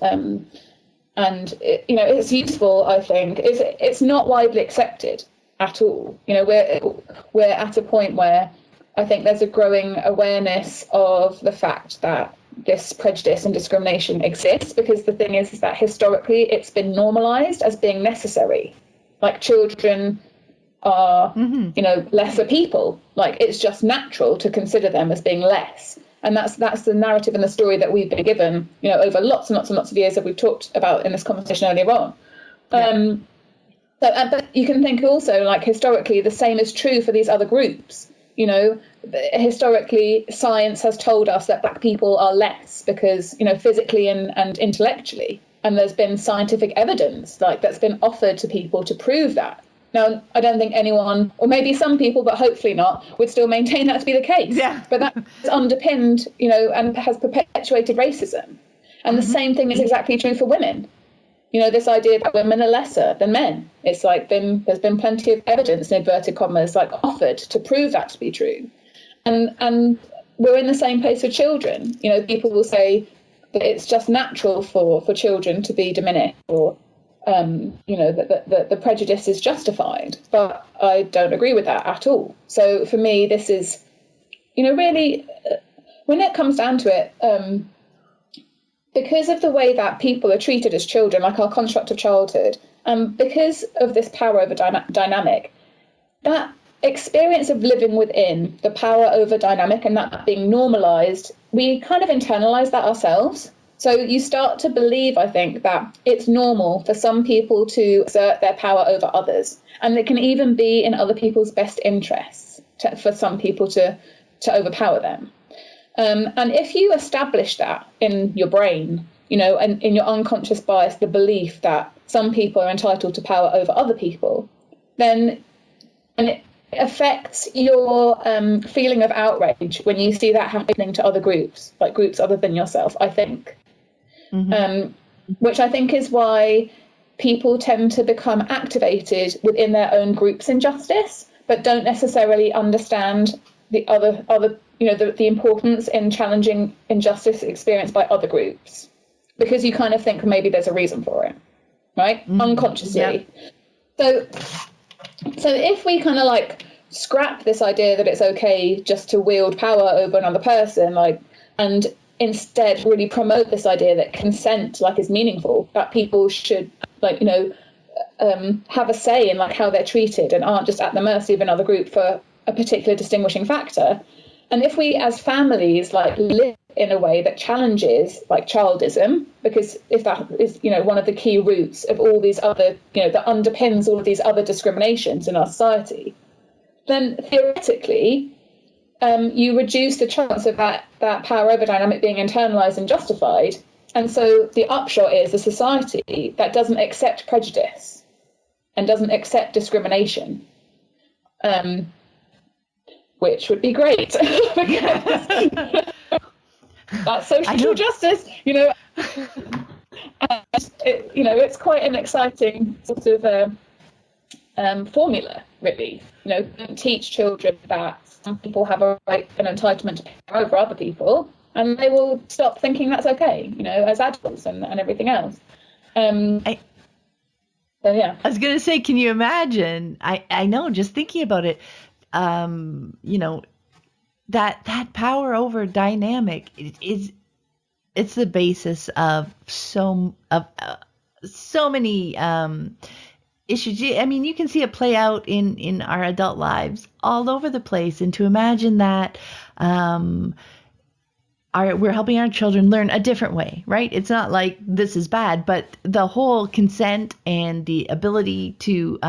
it's useful. I think it's not widely accepted at all. We're at a point where I think there's a growing awareness of the fact that this prejudice and discrimination exists, because the thing is that historically it's been normalized as being necessary. Like children are, lesser people. Like it's just natural to consider them as being less. And that's the narrative and the story that we've been given, over lots and lots and lots of years that we've talked about in this conversation earlier on. Yeah. But you can think also, like historically, the same is true for these other groups. Historically, science has told us that Black people are less because, physically and intellectually. And there's been scientific evidence that's been offered to people to prove that. Now, I don't think anyone, or maybe some people, but hopefully not, would still maintain that to be the case. Yeah. But that is underpinned, and has perpetuated racism. And the same thing is exactly true for women. This idea that women are lesser than men. It's there's been plenty of evidence, in inverted commas, offered to prove that to be true. And we're in the same place with children. People will say that it's just natural for children to be diminished, or that the prejudice is justified, but I don't agree with that at all. So for me, this is, really, when it comes down to it, because of the way that people are treated as children, like our construct of childhood, because of this power over dynamic, that experience of living within the power over dynamic and that being normalized, we kind of internalize that ourselves. So you start to believe, I think, that it's normal for some people to exert their power over others. And it can even be in other people's best interests for some people to overpower them. And if you establish that in your brain, and in your unconscious bias, the belief that some people are entitled to power over other people, then it affects your feeling of outrage when you see that happening to other groups, like groups other than yourself, I think. Which I think is why people tend to become activated within their own group's injustice, but don't necessarily understand the other the importance in challenging injustice experienced by other groups, because you kind of think maybe there's a reason for it, right? Unconsciously. Yep. So if we kind of scrap this idea that it's okay just to wield power over another person, and instead really promote this idea that consent is meaningful, that people should have a say in how they're treated and aren't just at the mercy of another group for a particular distinguishing factor. And if we as families live in a way that challenges childism, because if that is one of the key roots of all these other that underpins all of these other discriminations in our society, then theoretically you reduce the chance of that power over dynamic being internalized and justified. And so the upshot is a society that doesn't accept prejudice and doesn't accept discrimination, which would be great because that's social justice, and it's quite an exciting sort of formula, really. Teach children that some people have a right and entitlement to power over other people, and they will stop thinking that's okay, as adults and everything else. I was going to say, can you imagine? I know, just thinking about it, that power over dynamic it's the basis of so many issues. I mean, you can see it play out in our adult lives all over the place. And to imagine that we're helping our children learn a different way, right? It's not like this is bad, but the whole consent and the ability to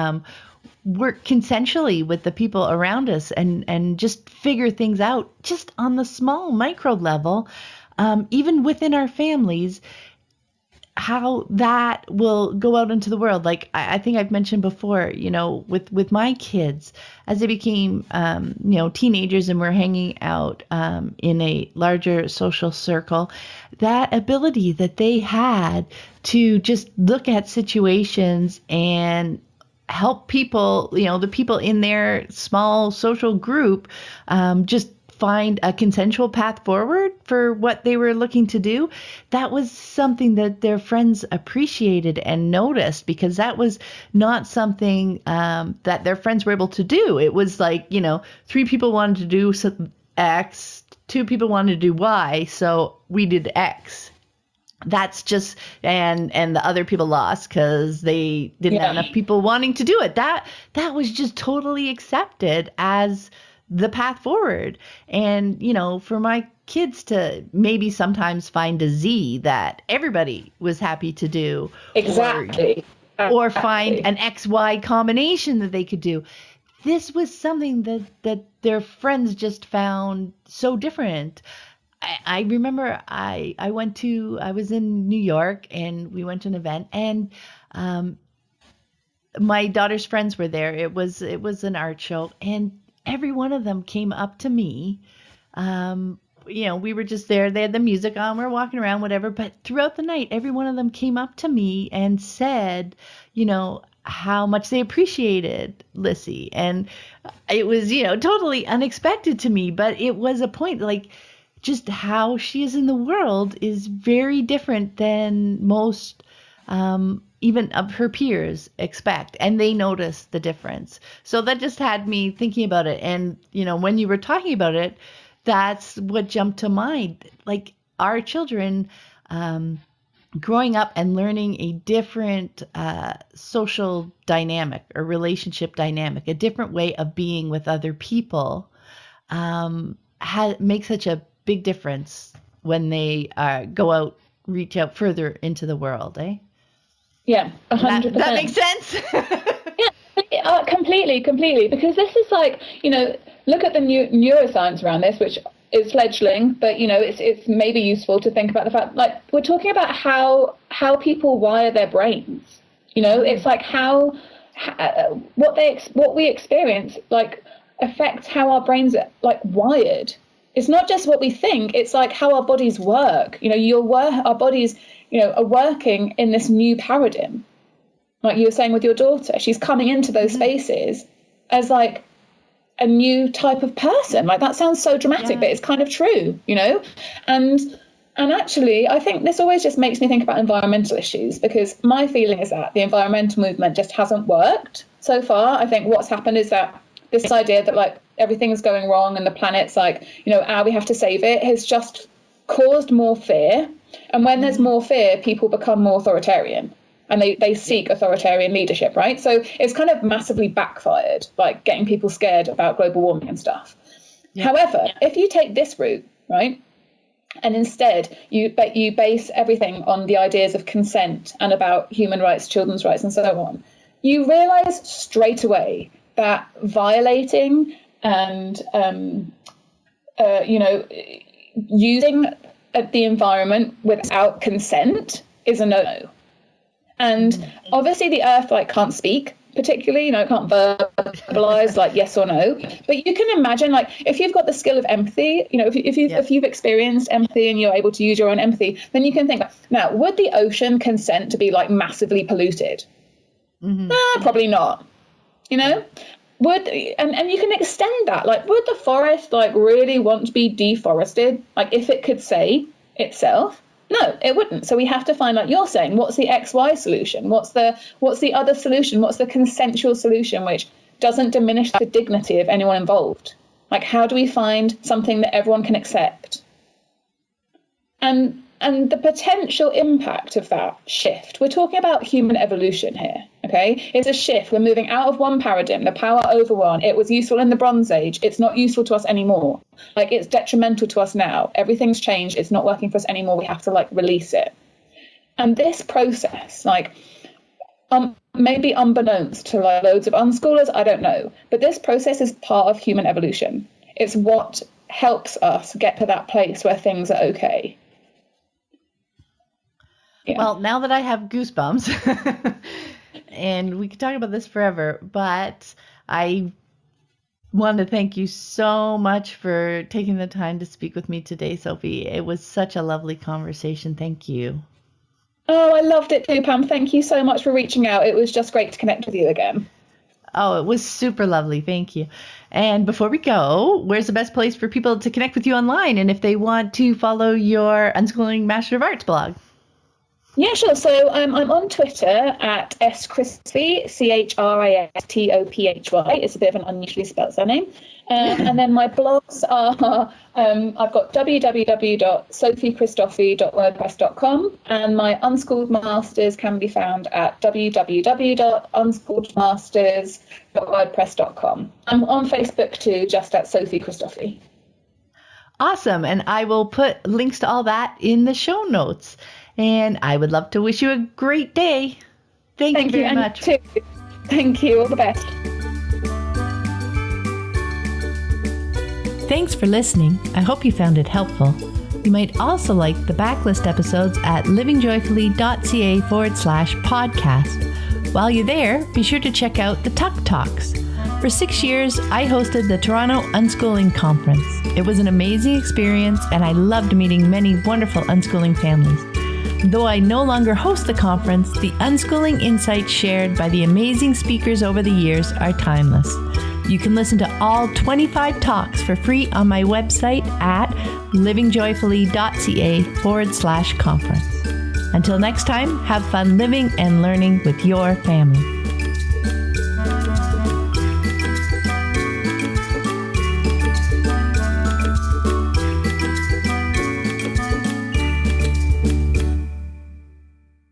work consensually with the people around us and just figure things out just on the small micro level, even within our families, how that will go out into the world. Like I think I've mentioned before, with my kids, as they became, teenagers and were hanging out in a larger social circle, that ability that they had to just look at situations and help people, the people in their small social group, just find a consensual path forward for what they were looking to do. That was something that their friends appreciated and noticed, because that was not something that their friends were able to do. It was like, 3 people wanted to do X, 2 people wanted to do Y, so we did X. That's just, and the other people lost because they didn't have enough people wanting to do it. That was just totally accepted as the path forward. And, for my kids to maybe sometimes find a Z that everybody was happy to do. Exactly. Or find an XY combination that they could do. This was something that their friends just found so different. I remember I was in New York and we went to an event, and my daughter's friends were there. It was an art show, and every one of them came up to me. We were just there. They had the music on. We were walking around, whatever. But throughout the night, every one of them came up to me and said, how much they appreciated Lissy. And it was, totally unexpected to me. But it was a point, like, just how she is in the world is very different than most even of her peers expect, and they notice the difference. So that just had me thinking about it. And, when you were talking about it, that's what jumped to mind. Like our children growing up and learning a different social dynamic or relationship dynamic, a different way of being with other people, makes such a big difference when they go out, reach out further into the world, eh? Yeah, 100%. That makes sense. Yeah, completely. Because this is like, look at the new neuroscience around this, which is fledgling, but it's maybe useful to think about the fact, like, we're talking about how people wire their brains. It's like how what we experience like affects how our brains are like wired. It's not just what we think, it's like how our bodies work. Our bodies, are working in this new paradigm. Like you were saying with your daughter, she's coming into those spaces as like a new type of person. Like that sounds so dramatic, but it's kind of true, And actually, I think this always just makes me think about environmental issues, because my feeling is that the environmental movement just hasn't worked so far. I think what's happened is that this idea that like everything is going wrong and the planet's like, we have to save it, has just caused more fear. And when there's more fear, people become more authoritarian and they seek authoritarian leadership, right? So it's kind of massively backfired, like getting people scared about global warming and stuff. Yeah. However, if you take this route, right, and instead you base everything on the ideas of consent and about human rights, children's rights, and so on, you realize straight away that violating and using the environment without consent is a no-no. And obviously the earth like can't speak particularly, can't verbalize like yes or no, but you can imagine, like, if you've got the skill of empathy, if you've experienced empathy and you're able to use your own empathy, then you can think, now, would the ocean consent to be like massively polluted? Probably not. Would, and you can extend that, like, would the forest like really want to be deforested, like if it could say itself? No, it wouldn't. So we have to find, like you're saying, what's the XY solution? What's the other solution? What's the consensual solution which doesn't diminish the dignity of anyone involved? Like, how do we find something that everyone can accept? And the potential impact of that shift, we're talking about human evolution here, okay? It's a shift. We're moving out of one paradigm, the power over one. It was useful in the Bronze Age. It's not useful to us anymore. Like, it's detrimental to us now. Everything's changed. It's not working for us anymore. We have to, like, release it. And this process, like, maybe unbeknownst to like loads of unschoolers, I don't know. But this process is part of human evolution. It's what helps us get to that place where things are okay. Yeah. Well, now that I have goosebumps, and we could talk about this forever, but I want to thank you so much for taking the time to speak with me today, Sophie. It was such a lovely conversation. Thank you. Oh, I loved it too, Pam. Thank you so much for reaching out. It was just great to connect with you again. Oh, it was super lovely. Thank you. And before we go, where's the best place for people to connect with you online and if they want to follow your Unschooling Master of Arts blog? Yeah, sure. So I'm on Twitter at @Christophy, CHRISTOPHY. It's a bit of an unusually spelled surname. And then my blogs are, I've got www.sophiechristophy.wordpress.com, and my Unschooled Masters can be found at www.unschooledmasters.wordpress.com. I'm on Facebook too, just at Sophie Christophy. Awesome. And I will put links to all that in the show notes. And I would love to wish you a great day. Thank you very much. Too. Thank you. All the best. Thanks for listening. I hope you found it helpful. You might also like the backlist episodes at livingjoyfully.ca/podcast. While you're there, be sure to check out the Tuck Talks. For 6 years, I hosted the Toronto Unschooling Conference. It was an amazing experience, and I loved meeting many wonderful unschooling families. Though I no longer host the conference, the unschooling insights shared by the amazing speakers over the years are timeless. You can listen to all 25 talks for free on my website at livingjoyfully.ca/conference. Until next time, have fun living and learning with your family.